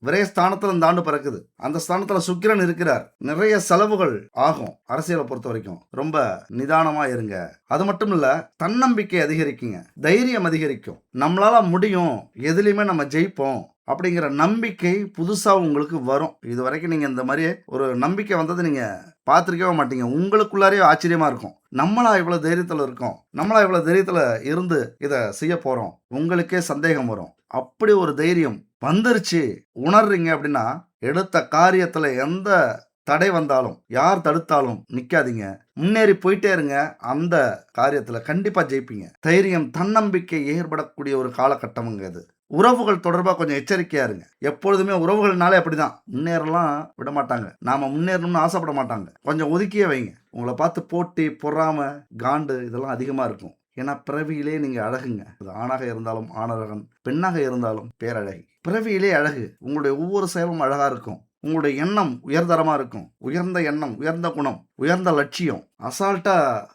விரய ஸ்தானத்துல இந்த ஆண்டு பிறக்குது. அந்த ஸ்தானத்துல சுக்கிரன் இருக்கிறார். நிறைய செலவுகள் ஆகும். அரசியலை பொறுத்த வரைக்கும் ரொம்ப நிதானமா இருங்க. அது மட்டும் இல்ல, தன்னம்பிக்கை அதிகரிக்குங்க, தைரியம் அதிகரிக்கும். நம்மளால முடியும், எதுலையுமே நம்ம ஜெயிப்போம் அப்படிங்கிற நம்பிக்கை புதுசா உங்களுக்கு வரும். இது வரைக்கும் நீங்க இந்த மாதிரி ஒரு நம்பிக்கை வந்தது நீங்க பார்த்துருக்கவே மாட்டீங்க. உங்களுக்குள்ளாரே ஆச்சரியமா இருக்கும். நம்மளா இவ்வளவு தைரியத்துல இருக்கோம், நம்மளா இவ்வளவு தைரியத்துல இருந்து இதை செய்ய போறோம், உங்களுக்கே சந்தேகம் வரும். அப்படி ஒரு தைரியம் வந்துருச்சு உணர்றீங்க அப்படின்னா எடுத்த காரியத்துல எந்த தடை வந்தாலும், யார் தடுத்தாலும் நிக்காதீங்க, முன்னேறி போயிட்டே இருங்க. அந்த காரியத்துல கண்டிப்பா ஜெயிப்பீங்க. தைரியம், தன்னம்பிக்கை ஏற்படக்கூடிய ஒரு காலகட்டமுங்க இது. உறவுகள் தொடர்பாக கொஞ்சம் எச்சரிக்கையா இருங்க. எப்பொழுதுமே உறவுகள்னாலே அப்படிதான், முன்னேறலாம் விட மாட்டாங்க, நாம முன்னேறணும்னு ஆசைப்பட மாட்டாங்க. கொஞ்சம் ஒதுக்கியே வைங்க. உங்களை பார்த்து போட்டி, பொறாம, காண்டு இதெல்லாம் அதிகமா இருக்கும். ஏன்னா பிறவியிலே நீங்க அழகுங்க. அது ஆணாக இருந்தாலும் ஆணழகன், பெண்ணாக இருந்தாலும் பேரழகி. பிறவியிலே அழகு. உங்களுடைய ஒவ்வொரு செயலும் அழகா இருக்கும். உங்களுடைய எண்ணம் உயர்தரமா இருக்கும். உயர்ந்த எண்ணம், உயர்ந்த குணம், உயர்ந்த லட்சியம். அசால்ட்டா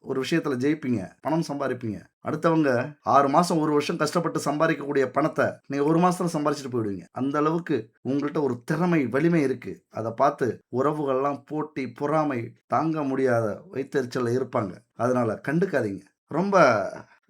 ஒரு விஷயத்துல ஜெயிப்பீங்க, பணம் சம்பாதிப்பீங்க. அடுத்தவங்க 6 மாசம் 1 வருஷம் கஷ்டப்பட்டு சம்பாதிக்கக்கூடிய பணத்தை நீங்க 1 மாசத்துல சம்பாதிச்சுட்டு போயிடுவீங்க. அந்த அளவுக்கு உங்கள்கிட்ட ஒரு திறமை, வலிமை இருக்கு. அதை பார்த்து உறவுகள்லாம் போட்டி, பொறாமை தாங்க முடியாத வைத்தறிச்சல்ல இருப்பாங்க. அதனால கண்டுக்காதீங்க. ரொம்ப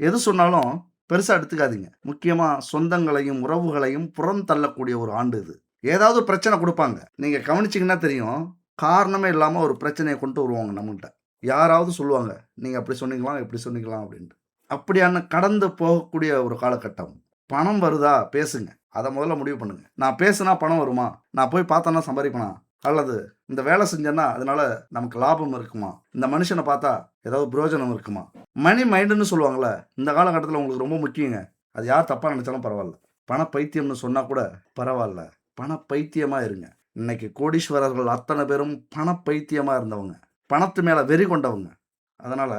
எது சொன்னாலும் பெருசா எடுத்துக்காதீங்க. முக்கியமா சொந்தங்களையும் உறவுகளையும் புறம் தள்ளக்கூடிய ஒரு ஆண்டு இது. ஏதாவது பிரச்சனை கொடுப்பாங்க. நீங்க கவனிச்சீங்கன்னா தெரியும், காரணமே இல்லாம ஒரு பிரச்சனையை கொண்டு வருவாங்க நம்மகிட்ட. யாராவது சொல்லுவாங்க, நீங்க அப்படி சொன்னீங்களா, இப்படி சொன்னீங்களா அப்படின்ட்டு. அப்படியான கடந்து போகக்கூடிய ஒரு காலகட்டம். பணம் வருதா பேசுங்க. அதை முதல்ல முடிவு பண்ணுங்க. நான் பேசுனா பணம் வருமா, நான் போய் பார்த்தேன்னா சம்பாதிப்பேனா, அல்லது இந்த வேலை செஞ்சேன்னா அதனால நமக்கு லாபம் இருக்குமா, இந்த மனுஷனை பார்த்தா ஏதாவது பிரயோஜனம் இருக்குமா. மணி மைண்டுன்னு சொல்லுவாங்கள்ல, இந்த காலகட்டத்தில் உங்களுக்கு ரொம்ப முக்கியங்க. அது யார் தப்பா நினைச்சாலும் பரவாயில்ல. பண பைத்தியம்னு சொன்னா கூட பரவாயில்ல, பண பைத்தியமா இருங்க. இன்னைக்கு கோடீஸ்வரர்கள் அத்தனை பேரும் பண பைத்தியமா இருந்தவங்க, பணத்து மேல வெறி கொண்டவங்க. அதனால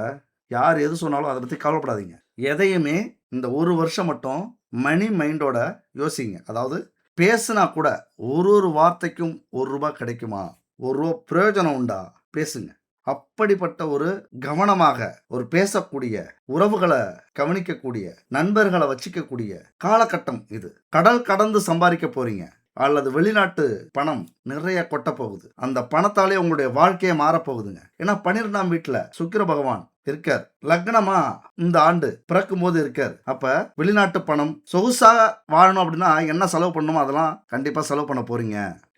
யார் எது சொன்னாலும் அதை பத்தி கவலைப்படாதீங்க. எதையுமே இந்த ஒரு வருஷம் மட்டும் மணி மைண்டோட யோசிங்க. அதாவது பேசுனா கூட ஒரு வார்த்தைக்கும் ₹1 கிடைக்குமா, ₹1 பிரயோஜனம் உண்டா, பேசுங்க. அப்படிப்பட்ட ஒரு கவனமாக ஒரு பேசக்கூடிய, உறவுகளை கவனிக்கக்கூடிய, நண்பர்களை வச்சுக்கக்கூடிய காலகட்டம் இது. கடல் கடந்து சம்பாதிக்க போறீங்க அல்லது வெளிநாட்டு பணம் நிறைய கொட்ட போகுது. அந்த பணத்தாலே உங்களுடைய வாழ்க்கையை மாறப்போகுதுங்க. ஏன்னா 12ஆம் வீட்டுல சுக்கிர பகவான் இருக்கார். லக்னமா இந்த ஆண்டு பிறக்கும் போது இருக்கார். அப்ப வெளிநாட்டு பணம் சொகுசாக வாழணும் அப்படின்னா என்ன செலவு பண்ணணுமோ அதெல்லாம் கண்டிப்பா செலவு பண்ண போறீங்க.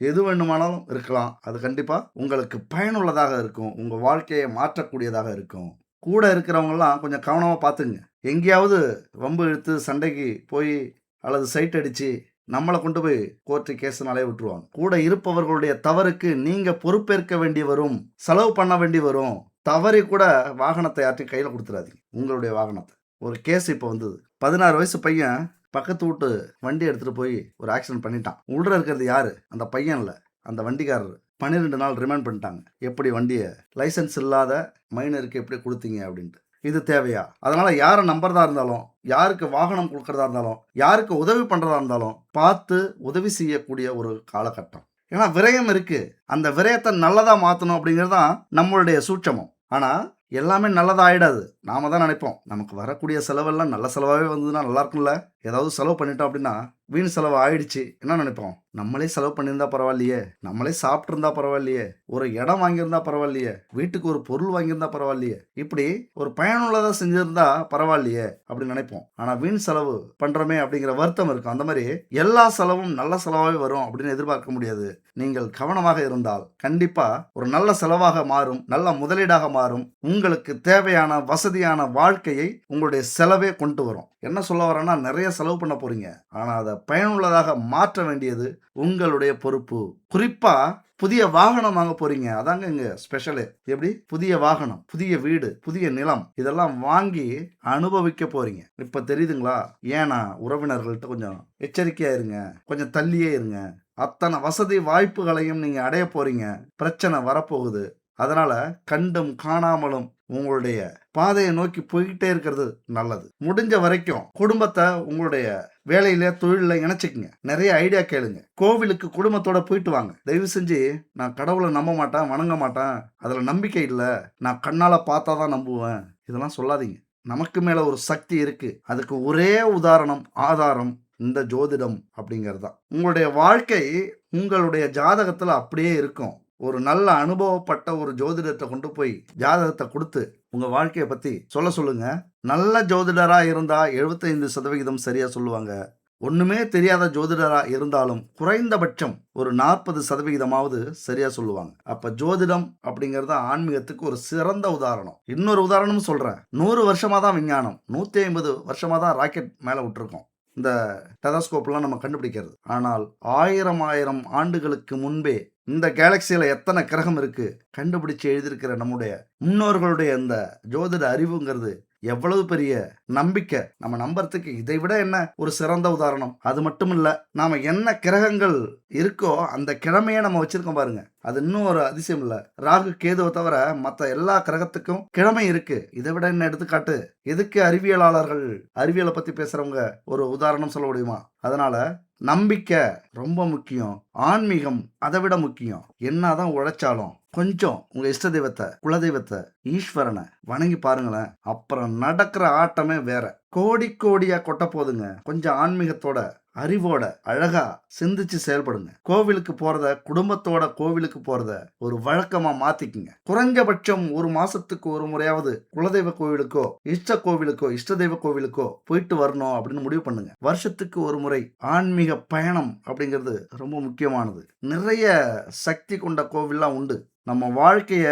எது வேணுமானாலும் இருக்கலாம். அது கண்டிப்பா உங்களுக்கு பயனுள்ளதாக இருக்கும். உங்க வாழ்க்கையை மாற்றக்கூடியதாக இருக்கும். கூட இருக்கிறவங்கலாம் கொஞ்சம் கவனமா பார்த்துங்க. எங்கேயாவது வம்பு இழுத்து சண்டைக்கு போய் அல்லது சைட் அடிச்சு நம்மளை கொண்டு போய் கோர்ட்டு கேஸ்னாலே விட்டுருவாங்க. கூட இருப்பவர்களுடைய தவறுக்கு நீங்க பொறுப்பேற்க வேண்டி வரும், செலவு பண்ண வேண்டி வரும். தவறி கூட வாகனத்தை யார்ட்டையும் கையில் கொடுத்துடாதீங்க. உங்களுடைய வாகனத்தை. ஒரு கேஸ் இப்போ வந்தது. 16 வயசு பையன் பக்கத்து வீட்டு வண்டி எடுத்துட்டு போய் ஒரு ஆக்சிடென்ட் பண்ணிட்டான். உள்ள இருக்கிறது யாரு? அந்த பையன் இல்லை, அந்த வண்டிக்காரர். 12 நாள் ரிமைண்ட் பண்ணிட்டாங்க. எப்படி வண்டியை லைசன்ஸ் இல்லாத மைனருக்கு எப்படி கொடுத்தீங்க அப்படின்ட்டு. இது தேவையா? அதனால யாரை நம்புறதா இருந்தாலும், யாருக்கு வாகனம் கொடுக்கறதா இருந்தாலும், யாருக்கு உதவி பண்றதா இருந்தாலும் பார்த்து உதவி செய்யக்கூடிய ஒரு காலகட்டம். ஏன்னா விரயம் இருக்கு. அந்த விரயத்தை நல்லதா மாற்றணும் அப்படிங்கிறது தான் நம்மளுடைய சூட்சமம். ஆனால் எல்லாமே நல்லதா ஆயிடாது. நாம தான் நினைப்போம் நமக்கு வரக்கூடிய செலவெல்லாம் நல்ல செலவாகவே வந்ததுன்னா நல்லா இருக்கும்ல. ஏதாவது செலவு பண்ணிட்டோம் அப்படின்னா வீண் செலவு ஆயிடுச்சு என்ன நினைப்போம், நம்மளே செலவு பண்ணியிருந்தா பரவாயில்லையே, நம்மளே சாப்பிட்ருந்தா பரவாயில்லையே, ஒரு இடம் வாங்கியிருந்தா பரவாயில்லையே, வீட்டுக்கு ஒரு பொருள் வாங்கியிருந்தா பரவாயில்லையே, இப்படி ஒரு பயனுள்ளதாக செஞ்சிருந்தா பரவாயில்லையே அப்படின்னு நினைப்போம். ஆனால் வீண் செலவு பண்றோமே அப்படிங்கிற வருத்தம் இருக்கும். அந்த மாதிரி எல்லா செலவும் நல்ல செலவாகவே வரும் அப்படின்னு எதிர்பார்க்க முடியாது. நீங்கள் கவனமாக இருந்தால் கண்டிப்பா ஒரு நல்ல செலவாக மாறும், நல்ல முதலீடாக மாறும். உங்களுக்கு தேவையான வசதியான வாழ்க்கையை உங்களுடைய செலவே கொண்டு வரும். என்ன சொல்ல வரேன்னா, நிறைய செலவு பண்ண போறீங்க, ஆனா அதை பயனுள்ளதாக மாற்ற வேண்டியது உங்களுடைய பொறுப்பு. குறிப்பா புதிய வாகனம் வாங்க போறீங்க, அதாங்க இங்க ஸ்பெஷலு. எப்படி? புதிய வாகனம், புதிய வீடு, புதிய நிலம் இதெல்லாம் வாங்கி அனுபவிக்க போறீங்க. இப்ப தெரியுதுங்களா? ஏன்னா உறவினர்கள்ட்ட கொஞ்சம் எச்சரிக்கையா இருங்க, கொஞ்சம் தள்ளியே இருங்க. அத்தனை வசதி வாய்ப்புகளையும் நீங்க அடைய போறீங்க. பிரச்சனை வரப்போகுது. அதனால கண்டும் காணாமலும் உங்களுடைய பாதையை நோக்கி போய்கிட்டே இருக்கிறது நல்லது. முடிஞ்ச வரைக்கும் குடும்பத்தை உங்களுடைய வேலையில தொழில இணைச்சிக்கங்க. நிறைய ஐடியா கேளுங்க. கோவிலுக்கு குடும்பத்தோட போயிட்டு வாங்க. தயவு செஞ்சு நான் கடவுளை நம்ப மாட்டேன், வணங்க மாட்டேன், அதுல நம்பிக்கை இல்லை, நான் கண்ணால பார்த்தாதான் நம்புவேன், இதெல்லாம் சொல்லாதீங்க. நமக்கு மேல ஒரு சக்தி இருக்கு. அதுக்கு ஒரே உதாரணம், ஆதாரம் இந்த ஜோதிடம் அப்படிங்கிறது தான். உங்களுடைய வாழ்க்கை உங்களுடைய ஜாதகத்துல அப்படியே இருக்கும். ஒரு நல்ல அனுபவப்பட்ட ஒரு ஜோதிடத்தை கொண்டு போய் ஜாதகத்தை கொடுத்து உங்க வாழ்க்கையை பத்தி சொல்லுங்க. நல்ல ஜோதிடரா இருந்தா 75% சரியா சொல்லுவாங்க. ஒண்ணுமே தெரியாத ஜோதிடரா இருந்தாலும் குறைந்தபட்சம் ஒரு 40% சரியா சொல்லுவாங்க. அப்ப ஜோதிடம் அப்படிங்கறது ஆன்மீகத்துக்கு ஒரு சிறந்த உதாரணம். இன்னொரு உதாரணம் சொல்றேன். 100 வருஷமா தான் விஞ்ஞானம், 150 வருஷமா தான் ராக்கெட் மேல விட்டுருக்கோம், இந்த டெலஸ்கோப்லாம் நம்ம கண்டுபிடிக்கிறது. ஆனால் ஆயிரம் ஆண்டுகளுக்கு முன்பே இந்த கேலக்சியில எத்தனை கிரகம் இருக்கு கண்டுபிடிச்சு எழுதியிருக்கிற நம்முடைய முன்னோர்களுடைய இந்த ஜோதிட அறிவுங்கிறது எவ்வளவு பெரிய நம்பிக்கை. நம்ம நம்புறதுக்கு இதை விட என்ன ஒரு சிறந்த உதாரணம். அது மட்டும் இல்ல, நாம என்ன கிரகங்கள் இருக்கோ அந்த கிழமையே நம்ம வச்சிருக்கோம் பாருங்க, அது இன்னும் ஒரு அதிசயம் இல்ல. ராகு கேதுவை தவிர மற்ற எல்லா கிரகத்துக்கும் கிழமை இருக்கு. இதை விட என்ன எடுத்துக்காட்டு? எதுக்கு அறிவியலாளர்கள், அறிவியலை பத்தி பேசுறவங்க ஒரு உதாரணம் சொல்ல முடியுமா? அதனால நம்பிக்கை ரொம்ப முக்கியம். ஆன்மீகம் அதை விட முக்கியம். என்னதான் உழைச்சாலும் கொஞ்சம் உங்க இஷ்ட தெய்வத்தை, குலதெய்வத்தை, ஈஸ்வரனை வணங்கி பாருங்களேன். அப்புறம் நடக்கிற ஆட்டமே வேற. கோடியா கொட்ட போதுங்க. கொஞ்சம் ஆன்மீகத்தோட அறிவோட அழகா சிந்திச்சு செயல்படுங்க. கோவிலுக்கு போறத, குடும்பத்தோட கோவிலுக்கு போறத ஒரு வழக்கமா மாத்திக்குங்க. குறைஞ்சபட்சம் ஒரு மாசத்துக்கு ஒரு முறையாவது குலதெய்வ கோவிலுக்கோ, இஷ்ட கோவிலுக்கோ, இஷ்ட தெய்வ கோவிலுக்கோ போயிட்டு வரணும் அப்படின்னு முடிவு பண்ணுங்க. வருஷத்துக்கு ஒரு முறை ஆன்மீக பயணம் அப்படிங்கிறது ரொம்ப முக்கியமானது. நிறைய சக்தி கொண்ட கோவில்லாம் உண்டு. நம்ம வாழ்க்கைய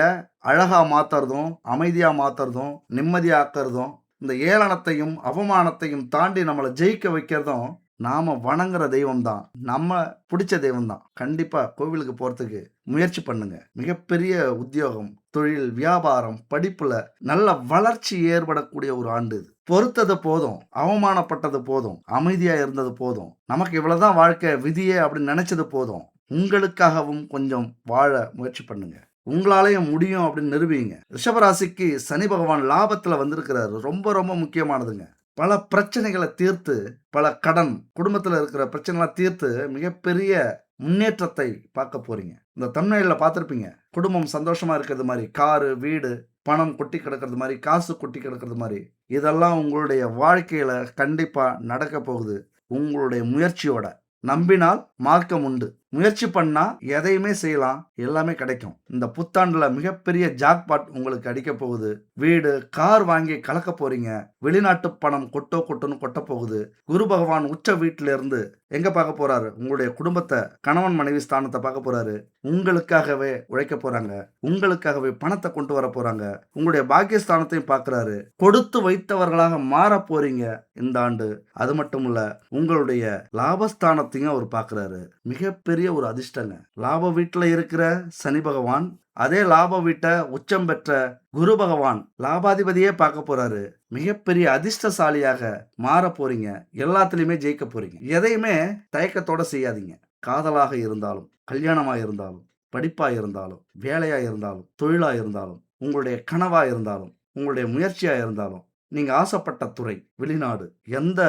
அழகா மாத்துறதும், அமைதியா மாத்துறதும், நிம்மதியாக்குறதும், இந்த ஏளனத்தையும் அவமானத்தையும் தாண்டி நம்மளை ஜெயிக்க வைக்கிறதும் நாம வணங்குற தெய்வம் தான், நம்ம பிடிச்ச தெய்வம் தான். கண்டிப்பா கோவிலுக்கு போறதுக்கு முயற்சி பண்ணுங்க. மிகப்பெரிய உத்தியோகம், தொழில், வியாபாரம், படிப்புல நல்ல வளர்ச்சி ஏற்படக்கூடிய ஒரு ஆண்டு இது. பொறுத்தது போதும், அவமானப்பட்டது போதும், அமைதியா இருந்தது போதும், நமக்கு இவ்வளவுதான் வாழ்க்கை விதியே அப்படின்னு நினைச்சது போதும். உங்களுக்காகவும் கொஞ்சம் வாழ முயற்சி பண்ணுங்க. உங்களாலேயும் முடியும் அப்படின்னு நிரூபிங்க. ரிஷபராசிக்கு சனி பகவான் லாபத்துல வந்திருக்கிறாரு. ரொம்ப முக்கியமானதுங்க. பல பிரச்சனைகளை தீர்த்து, பல கடன், குடும்பத்தில் இருக்கிற பிரச்சனைகளை தீர்த்து மிகப்பெரிய முன்னேற்றத்தை பார்க்க போறீங்க. இந்த தமிழ்நாட்டில் பார்த்துருப்பீங்க, குடும்பம் சந்தோஷமா இருக்கிறது மாதிரி, காரு, வீடு, பணம் கொட்டி கிடக்கிறது மாதிரி, காசு கொட்டி கிடக்கிறது மாதிரி, இதெல்லாம் உங்களுடைய வாழ்க்கையில கண்டிப்பா நடக்க போகுது. உங்களுடைய முயற்சியோட. நம்பினால் மார்க்கம் உண்டு. முயற்சி பண்ணா எதையுமே செய்யலாம், எல்லாமே கிடைக்கும். இந்த புத்தாண்டுல மிகப்பெரிய ஜாக்பாட் உங்களுக்கு அடிக்க போகுது. வீடு, கார் வாங்கி கலக்க போறீங்க. வெளிநாட்டு பணம் கொட்டுன்னு கொட்ட போகுது. குரு பகவான் உச்ச வீட்டில இருந்து எங்க பார்க்க போறாரு? உங்களுடைய குடும்பத்தை, கணவன் மனைவி ஸ்தானத்தை பார்க்க போறாரு. உங்களுக்காகவே உழைக்க போறாங்க. உங்களுக்காகவே பணத்தை கொண்டு வர போறாங்க. உங்களுடைய பாக்கியஸ்தானத்தையும் பார்க்கிறாரு. கொடுத்து வைத்தவர்களாக மாற போறீங்க இந்த ஆண்டு. அது மட்டும் இல்ல, உங்களுடைய லாபஸ்தானத்தையும் அவர் பார்க்கிறாரு. மிகப்பெரிய ஒரு அதிர்ஷ்டங்க. லாப வீட்டுல இருக்கிற சனி பகவான், அதே லாப வீட்டை உச்சம் பெற்ற குரு பகவான் லாபாதிபதியே பார்க்க போறாரு. மிகப்பெரிய அதிர்ஷ்டசாலியாக மாற போறீங்க. எல்லாத்துலயுமே ஜெயிக்க போறீங்க. எதையுமே தயக்கத்தோட செய்யாதீங்க. காதலாக இருந்தாலும், கல்யாணமாக இருந்தாலும், படிப்பா இருந்தாலும், வேலையா இருந்தாலும், தொழிலா இருந்தாலும், உங்களுடைய கனவா இருந்தாலும், உங்களுடைய முயற்சியா இருந்தாலும், நீங்க ஆசைப்பட்ட துறை, வெளிநாடு, எந்த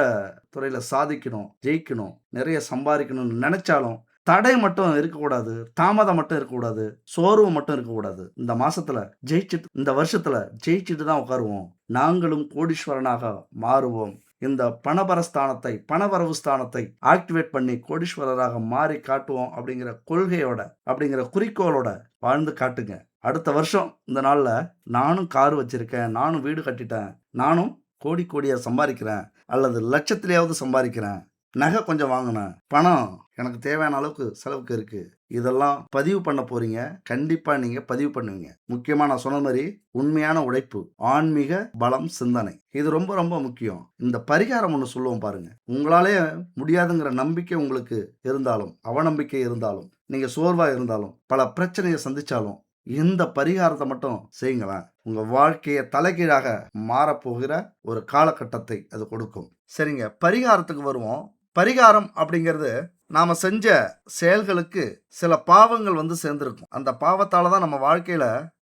துறையில சாதிக்கணும், ஜெயிக்கணும், நிறைய சம்பாரிக்கணும்னு நெனச்சாலும், தடை மட்டும் இருக்கக்கூடாது. தாமதம் மட்டும் இருக்கக்கூடாது. சோர்வு மட்டும் இருக்கக்கூடாது. இந்த மாசத்துல இந்த வருஷத்துல ஜெயிச்சுட்டு தான் உட்காருவோம். நாங்களும் கோடீஸ்வரனாக மாறுவோம். இந்த பணபரஸ்தானத்தை, பணவரவு ஸ்தானத்தை ஆக்டிவேட் பண்ணி கோடீஸ்வரராக மாறி காட்டுவோம் அப்படிங்கிற கொள்கையோட, அப்படிங்கிற குறிக்கோளோட வாழ்ந்து காட்டுங்க. அடுத்த வருஷம் இந்த நாள்ல நானும் கார் வச்சிருக்கேன், நானும் வீடு கட்டிட்டேன், நானும் கோடி கோடியா சம்பாரிக்கிறேன், அல்லது லட்சத்திலேயாவது சம்பாரிக்கிறேன், நகை கொஞ்சம் வாங்கினேன், பணம் எனக்கு தேவையான அளவுக்கு செலவுக்கு இருக்கு. இதெல்லாம் பதிவு பண்ண போறீங்க. கண்டிப்பா நீங்க பதிவு பண்ணுவீங்க. முக்கியமா நான் சொன்ன மாதிரி உண்மையான உழைப்பு, ஆன்மீக பலம், சிந்தனை இது ரொம்ப ரொம்ப முக்கியம். இந்த பரிகாரம் ஒன்று சொல்லுவோம் பாருங்க. உங்களாலே முடியாதுங்கிற நம்பிக்கை உங்களுக்கு இருந்தாலும், அவநம்பிக்கை இருந்தாலும், நீங்க சோர்வா இருந்தாலும், பல பிரச்சனையை சந்திச்சாலும் இந்த பரிகாரத்தை மட்டும் செய்யுங்களேன். உங்க வாழ்க்கையை தலைகீழாக மாறப்போகிற ஒரு காலகட்டத்தை அது கொடுக்கும். சரிங்க, பரிகாரத்துக்கு வருவோம். பரிகாரம் அப்படிங்கிறது நாம செஞ்ச செயல்களுக்கு சில பாவங்கள் வந்து சேர்ந்திருக்கும். அந்த பாவத்தால தான் நம்ம வாழ்க்கையில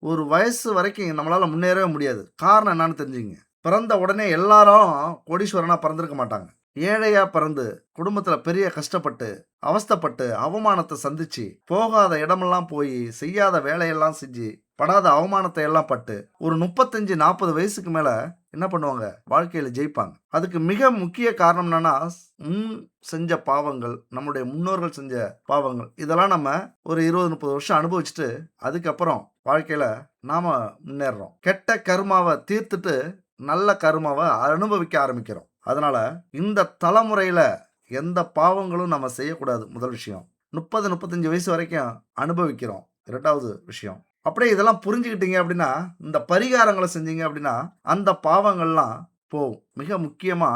ஒரு வயசு வரைக்கும் நம்மளால முன்னேறவே முடியாது. காரணம் என்னன்னு தெரிஞ்சுங்க. பிறந்த உடனே எல்லாரும் கோடீஸ்வரனா பிறந்திருக்க மாட்டாங்க. ஏழையா பிறந்து குடும்பத்துல பெரிய கஷ்டப்பட்டு அவஸ்தைப்பட்டு அவமானத்தை சந்திச்சு போகாத இடமெல்லாம் போய் செய்யாத வேலையெல்லாம் செஞ்சு படாத அவமானத்தை எல்லாம் பட்டு ஒரு 35-40 வயசுக்கு மேல என்ன பண்ணுவாங்க, வாழ்க்கையில ஜெயிப்பாங்க. அதுக்கு மிக முக்கிய காரணம் என்னன்னா, செஞ்ச பாவங்கள், நம்முடைய முன்னோர்கள் செஞ்ச பாவங்கள், இதெல்லாம் நம்ம ஒரு 20-30 வருஷம் அனுபவிச்சுட்டு அதுக்கப்புறம் வாழ்க்கையில நாம முன்னேறோம். கெட்ட கர்மாவை தீர்த்துட்டு நல்ல கர்மாவை அனுபவிக்க ஆரம்பிக்கிறோம். அதனால இந்த தலைமுறையில எந்த பாவங்களும் நம்ம செய்யக்கூடாது. முதல் விஷயம். 30-35 வயசு வரைக்கும் அனுபவிக்கிறோம். இரண்டாவது விஷயம். அப்படியே இதெல்லாம் புரிஞ்சுக்கிட்டீங்க அப்படின்னா, இந்த பரிகாரங்களை செஞ்சீங்க அப்படின்னா அந்த பாவங்கள்லாம் போகும். மிக முக்கியமா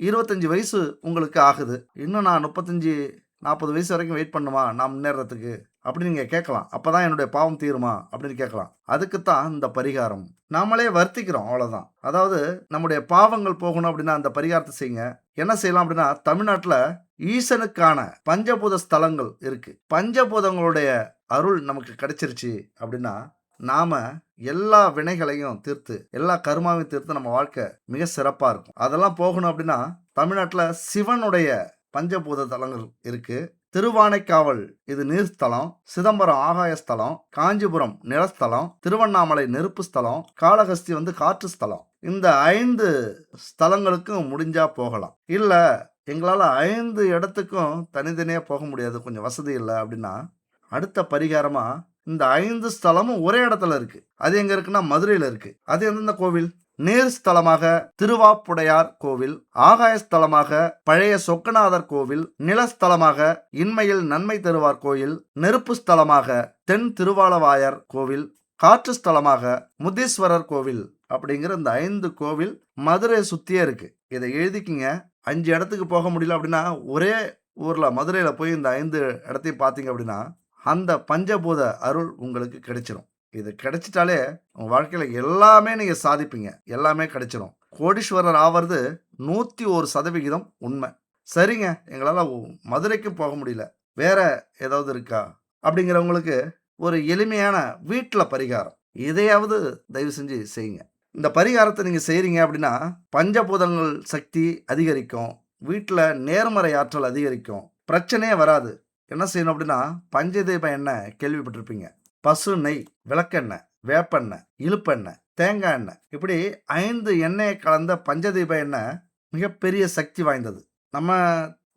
25 வயசு உங்களுக்கு ஆகுது, இன்னும் நான் 35-40 வயசு வரைக்கும் வெயிட் பண்ணுமா நான் முன்னேறதுக்கு அப்படின்னு நீங்க கேட்கலாம். அப்பதான் என்னுடைய பாவம் தீருமா அப்படின்னு கேட்கலாம். அதுக்குத்தான் இந்த பரிகாரம். நாமளே வருத்திக்கிறோம், அவ்வளவுதான். அதாவது நம்முடைய பாவங்கள் போகணும் அப்படின்னா அந்த பரிகாரத்தை செய்யுங்க. என்ன செய்யலாம் அப்படின்னா, தமிழ்நாட்டுல ஈசனுக்கான பஞ்சபூத ஸ்தலங்கள் இருக்கு. பஞ்சபூதங்களுடைய அருள் நமக்கு கிடைச்சிருச்சு அப்படின்னா நாம எல்லா வினைகளையும் தீர்த்து, எல்லா கர்மாவையும் தீர்த்து நம்ம வாழ்க்கை மிக சிறப்பா இருக்கும். அதெல்லாம் போகணும் அப்படின்னா தமிழ்நாட்டுல சிவனுடைய பஞ்சபூத தலங்கள் இருக்கு. திருவானைக்காவல் இது நீர்ஸ்தலம், சிதம்பரம் ஆகாயஸ்தலம், காஞ்சிபுரம் நிலஸ்தலம், திருவண்ணாமலை நெருப்பு ஸ்தலம், காளஹஸ்தி வந்து காற்று ஸ்தலம். இந்த 5 ஸ்தலங்களுக்கும் முடிஞ்சா போகலாம். இல்ல எங்களால் 5 இடத்துக்கும் தனித்தனியாக போக முடியாது, கொஞ்சம் வசதி இல்லை அப்படின்னா அடுத்த பரிகாரமா இந்த 5 ஸ்தலமும் ஒரே இடத்துல இருக்கு. அது எங்க இருக்குன்னா மதுரையில் இருக்கு. அது எந்தெந்த கோவில்? நீர் ஸ்தலமாக திருவாப்புடையார் கோவில், ஆகாய ஸ்தலமாக பழைய சொக்கநாதர் கோவில், நிலஸ்தலமாக இன்மையில் நன்மை தருவார் கோயில், நெருப்பு ஸ்தலமாக தென் திருவாலவாயர் கோவில், காற்று ஸ்தலமாக முத்தீஸ்வரர் கோவில் அப்படிங்கிற இந்த 5 கோவில் மதுரையை சுத்தியே இருக்கு. இதை எழுதிக்கிங்க. 5 இடத்துக்கு போக முடியல அப்படின்னா ஒரே ஊர்ல மதுரையில போய் இந்த 5 இடத்தையும் பார்த்தீங்க அப்படின்னா அந்த பஞ்சபூத அருள் உங்களுக்கு கிடைச்சிரும். இது கிடைச்சிட்டாலே உங்க வாழ்க்கையில எல்லாமே நீங்க சாதிப்பீங்க. எல்லாமே கிடைச்சிரும். கோடீஸ்வரர் ஆவது 101% உண்மை. சரிங்க, எங்களால மதுரைக்கு போக முடியல, வேற ஏதாவது இருக்கா அப்படிங்கிறவங்களுக்கு ஒரு எளிமையான வீட்டில் பரிகாரம், இதையாவது தயவு செஞ்சு செய்யுங்க. இந்த பரிகாரத்தை நீங்கள் செய்கிறீங்க அப்படின்னா பஞ்சபூதங்கள் சக்தி அதிகரிக்கும், வீட்டில் நேர்மறை ஆற்றல் அதிகரிக்கும், பிரச்சனையே வராது. என்ன செய்யணும் அப்படின்னா, பஞ்சதீப எண்ணெய் கேள்விப்பட்டிருப்பீங்க. பசு நெய், விளக்கெண்ணெய், வேப்பெண்ணெய், இழுப்பெண்ணெய், தேங்காய் எண்ணெய், இப்படி 5 எண்ணெயை கலந்த பஞ்சதீப எண்ணெய் மிகப்பெரிய சக்தி வாய்ந்தது. நம்ம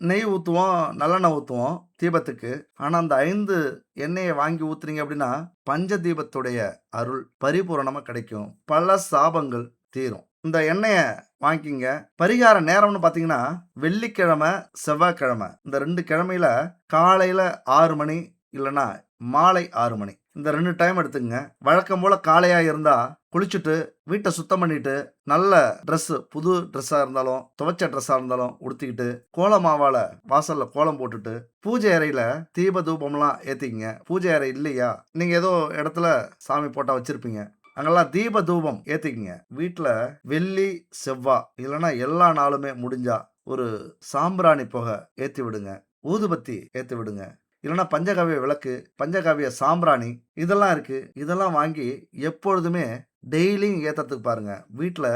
நெய் ஊற்றுவோம், நல்லெண்ணெய் ஊற்றுவோம் தீபத்துக்கு. ஆனால் அந்த 5 எண்ணெயை வாங்கி ஊற்றுறீங்க அப்படின்னா பஞ்சதீபத்துடைய அருள் பரிபூரணமாக கிடைக்கும். பல சாபங்கள் தீரும். இந்த எண்ணெயை வாங்கிக்கிங்க. பரிகார நேரம்னு பார்த்தீங்கன்னா வெள்ளிக்கிழமை, செவ்வாய்க்கிழமை, இந்த 2 கிழமையில காலையில் 6 மணி இல்லைன்னா மாலை 6 மணி, இந்த 2 டைம் எடுத்துங்க. வழக்கம் போல் காலையாக இருந்தால் குளிச்சுட்டு வீட்டை சுத்தம் பண்ணிட்டு நல்ல ட்ரெஸ்ஸு, புது ட்ரெஸ்ஸாக இருந்தாலும் துவைச்ச ட்ரெஸ்ஸாக இருந்தாலும் உடுத்திக்கிட்டு கோலமாவால் வாசலில் கோலம் போட்டுட்டு பூஜை அறையில் தீப தூபம்லாம் ஏற்றிக்கிங்க. பூஜை அறை இல்லையா, நீங்கள் ஏதோ இடத்துல சாமி போட்டால் வச்சுருப்பீங்க, அங்கெல்லாம் தீப தூபம் ஏற்றிக்கிங்க. வீட்டில் வெள்ளி செவ்வாய் இல்லைன்னா எல்லா நாளுமே முடிஞ்சா ஒரு சாம்பிராணி புகை ஏற்றி விடுங்க, ஊதுபத்தி ஏற்றி விடுங்க. இல்லைன்னா பஞ்சகாவிய விளக்கு, பஞ்சகாவிய சாம்பிராணி இதெல்லாம் இருக்கு. இதெல்லாம் வாங்கி எப்பொழுதுமே டெய்லியும் ஏத்துறதுக்கு பாருங்க. வீட்ல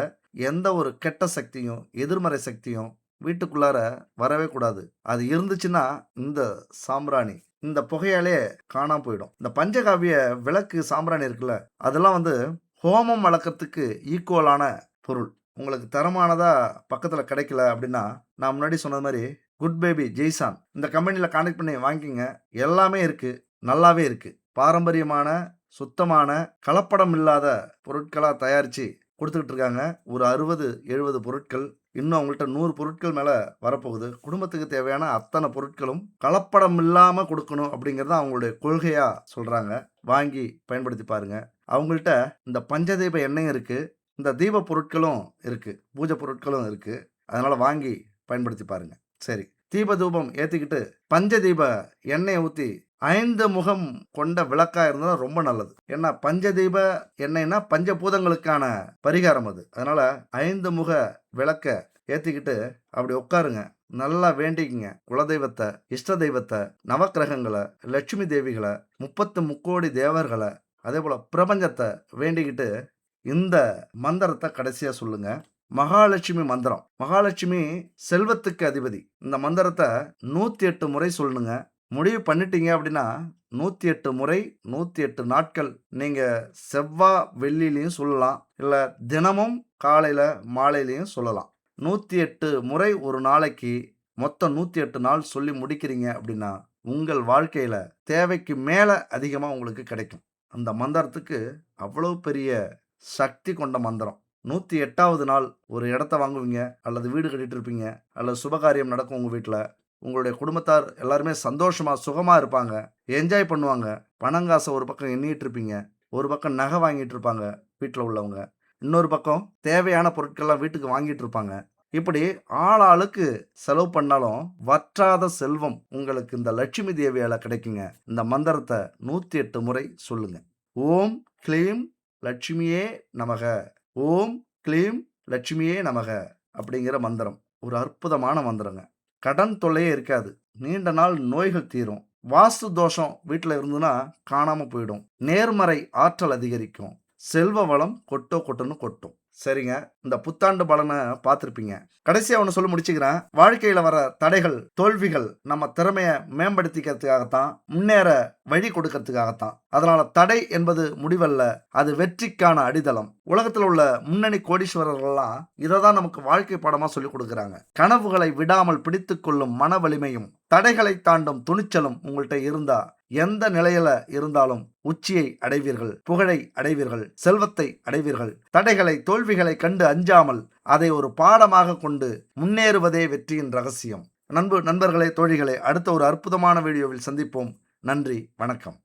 எந்த ஒரு கெட்ட சக்தியும், எதிர்மறை சக்தியும் வீட்டுக்குள்ளார வரவே கூடாது. அது இருந்துச்சுன்னா இந்த சாம்பிராணி, இந்த புகையாலே காணாம போயிடும். இந்த பஞ்சகாவிய விளக்கு, சாம்பிராணி இருக்குல்ல, அதெல்லாம் ஹோமம் வளர்க்கறதுக்கு ஈக்குவலான பொருள். உங்களுக்கு தரமானதா பக்கத்துல கிடைக்கல அப்படின்னா, நான் முன்னாடி சொன்னது மாரி குட் பேபி, ஜெய்சான் இந்த கம்பெனில கான்டாக்ட் பண்ணி வாங்கிக்கங்க. எல்லாமே இருக்கு. நல்லாவே இருக்கு. பாரம்பரியமான, சுத்தமான, கலப்படம் இல்லாத பொருட்களா தயாரிச்சு குடுத்துக்கிட்டு இருக்காங்க. ஒரு 60, 70 பொருட்கள். இன்னும் அவங்கள்ட்ட 100 பொருட்கள் மேல வரப்போகுது. குடும்பத்துக்கு தேவையான அத்தனை பொருட்களும் கலப்படம் இல்லாம குடுக்கணும் அப்படிங்கிறது அவங்களுடைய கொள்கையா சொல்றாங்க. வாங்கி பயன்படுத்தி பாருங்க. அவங்கள்ட்ட இந்த பஞ்சதீப எண்ணெயும் இருக்கு. இந்த தீப பொருட்களும் இருக்கு. பூஜை பொருட்களும் இருக்கு. அதனால வாங்கி பயன்படுத்தி பாருங்க. சரி. தீப தூபம் ஏத்திக்கிட்டு பஞ்சதீப எண்ணெயை ஊத்தி 5 முகம் கொண்ட விளக்கா இருந்தா ரொம்ப நல்லது. ஏன்னா பஞ்சதீப எண்ணெய்னா பஞ்சபூதங்களுக்கான பரிகாரம் அது. அதனால 5 முக விளக்க ஏத்திக்கிட்டு அப்படி உட்காருங்க. நல்லா வேண்டிக்குங்க. குலதெய்வத்தை, இஷ்ட தெய்வத்தை, நவக்கிரகங்களை, லட்சுமி தேவிகளை, 30 முக்கோடி தேவர்களை, அதே போல பிரபஞ்சத்தை வேண்டிக்கிட்டு இந்த மந்திரத்தை கடைசியா சொல்லுங்க. மகாலட்சுமி மந்திரம். மகாலட்சுமி செல்வத்துக்கு அதிபதி. இந்த மந்திரத்தை 108 முறை சொல்லணுங்க. முடிவு பண்ணிட்டீங்க அப்படின்னா 108 முறை 108 நாட்கள் நீங்க செவ்வாய் வெள்ளிலையும் சொல்லலாம், இல்ல தினமும் காலையில மாலையிலையும் சொல்லலாம். 108 முறை ஒரு நாளைக்கு மொத்தம் 108 நாள் சொல்லி முடிக்கிறீங்க அப்படின்னா உங்கள் வாழ்க்கையில தேவைக்கு மேல அதிகமா உங்களுக்கு கிடைக்கும். அந்த மந்திரத்துக்கு அவ்வளவு பெரிய சக்தி கொண்ட மந்திரம். 108வது நாள் ஒரு இடத்த வாங்குவீங்க, அல்லது வீடு கட்டிட்டு இருப்பீங்க, அல்லது சுபகாரியம் நடக்கும் உங்க வீட்டில். உங்களுடைய குடும்பத்தார் எல்லாருமே சந்தோஷமா சுகமா இருப்பாங்க, என்ஜாய் பண்ணுவாங்க. பணங்காசை ஒரு பக்கம் எண்ணிட்டு இருப்பீங்க, ஒரு பக்கம் நகை வாங்கிட்டு இருப்பாங்க வீட்டில் உள்ளவங்க, இன்னொரு பக்கம் தேவையான பொருட்கள்லாம் வீட்டுக்கு வாங்கிட்டு இருப்பாங்க. இப்படி ஆளாளுக்கு செலவு பண்ணாலும் வற்றாத செல்வம் உங்களுக்கு இந்த லட்சுமி தேவியால கிடைக்குங்க. இந்த மந்திரத்தை 108 முறை சொல்லுங்க. ஓம் க்ளீம் லட்சுமியே நமக, ஓம் க்ளீம் லட்சுமியே நமக அப்படிங்கிற மந்திரம் ஒரு அற்புதமான மந்திரங்க. கடன் தொல்லையே இருக்காது. நீண்ட நாள் நோய்கள் தீரும். வாஸ்து தோஷம் வீட்டில் இருந்துன்னா காணாம போயிடும். நேர்மறை ஆற்றல் அதிகரிக்கும். செல்வ வளம் கொட்டுன்னு கொட்டும். சரிங்க, இந்த புத்தாண்டு பலனை பார்த்துருப்பீங்க. கடைசியாக ஒன்று சொல்லி முடிச்சுக்கிறேன். வாழ்க்கையில் வர தடைகள், தோல்விகள் நம்ம திறமையை மேம்படுத்திக்கிறதுக்காகத்தான், முன்னேற வழி கொடுக்கறதுக்காகத்தான். அதனால தடை என்பது முடிவல்ல, அது வெற்றிக்கான அடித்தளம். உலகத்தில் உள்ள முன்னணி கோடீஸ்வரர்கள்லாம் இதை தான் நமக்கு வாழ்க்கை பாடமாக சொல்லி கொடுக்குறாங்க. கனவுகளை விடாமல் பிடித்து கொள்ளும் மன வலிமையும் தடைகளை தாண்டும் துணிச்சலும் உங்கள்கிட்ட இருந்தா எந்த நிலையில இருந்தாலும் உச்சியை அடைவீர்கள், புகழை அடைவீர்கள், செல்வத்தை அடைவீர்கள். தடைகளை, தோல்விகளை கண்டு அஞ்சாமல் அதை ஒரு பாடமாக கொண்டு முன்னேறுவதே வெற்றியின் ரகசியம். நண்பர்களே, தோழிகளே, அடுத்த ஒரு அற்புதமான வீடியோவில் சந்திப்போம். நன்றி, வணக்கம்.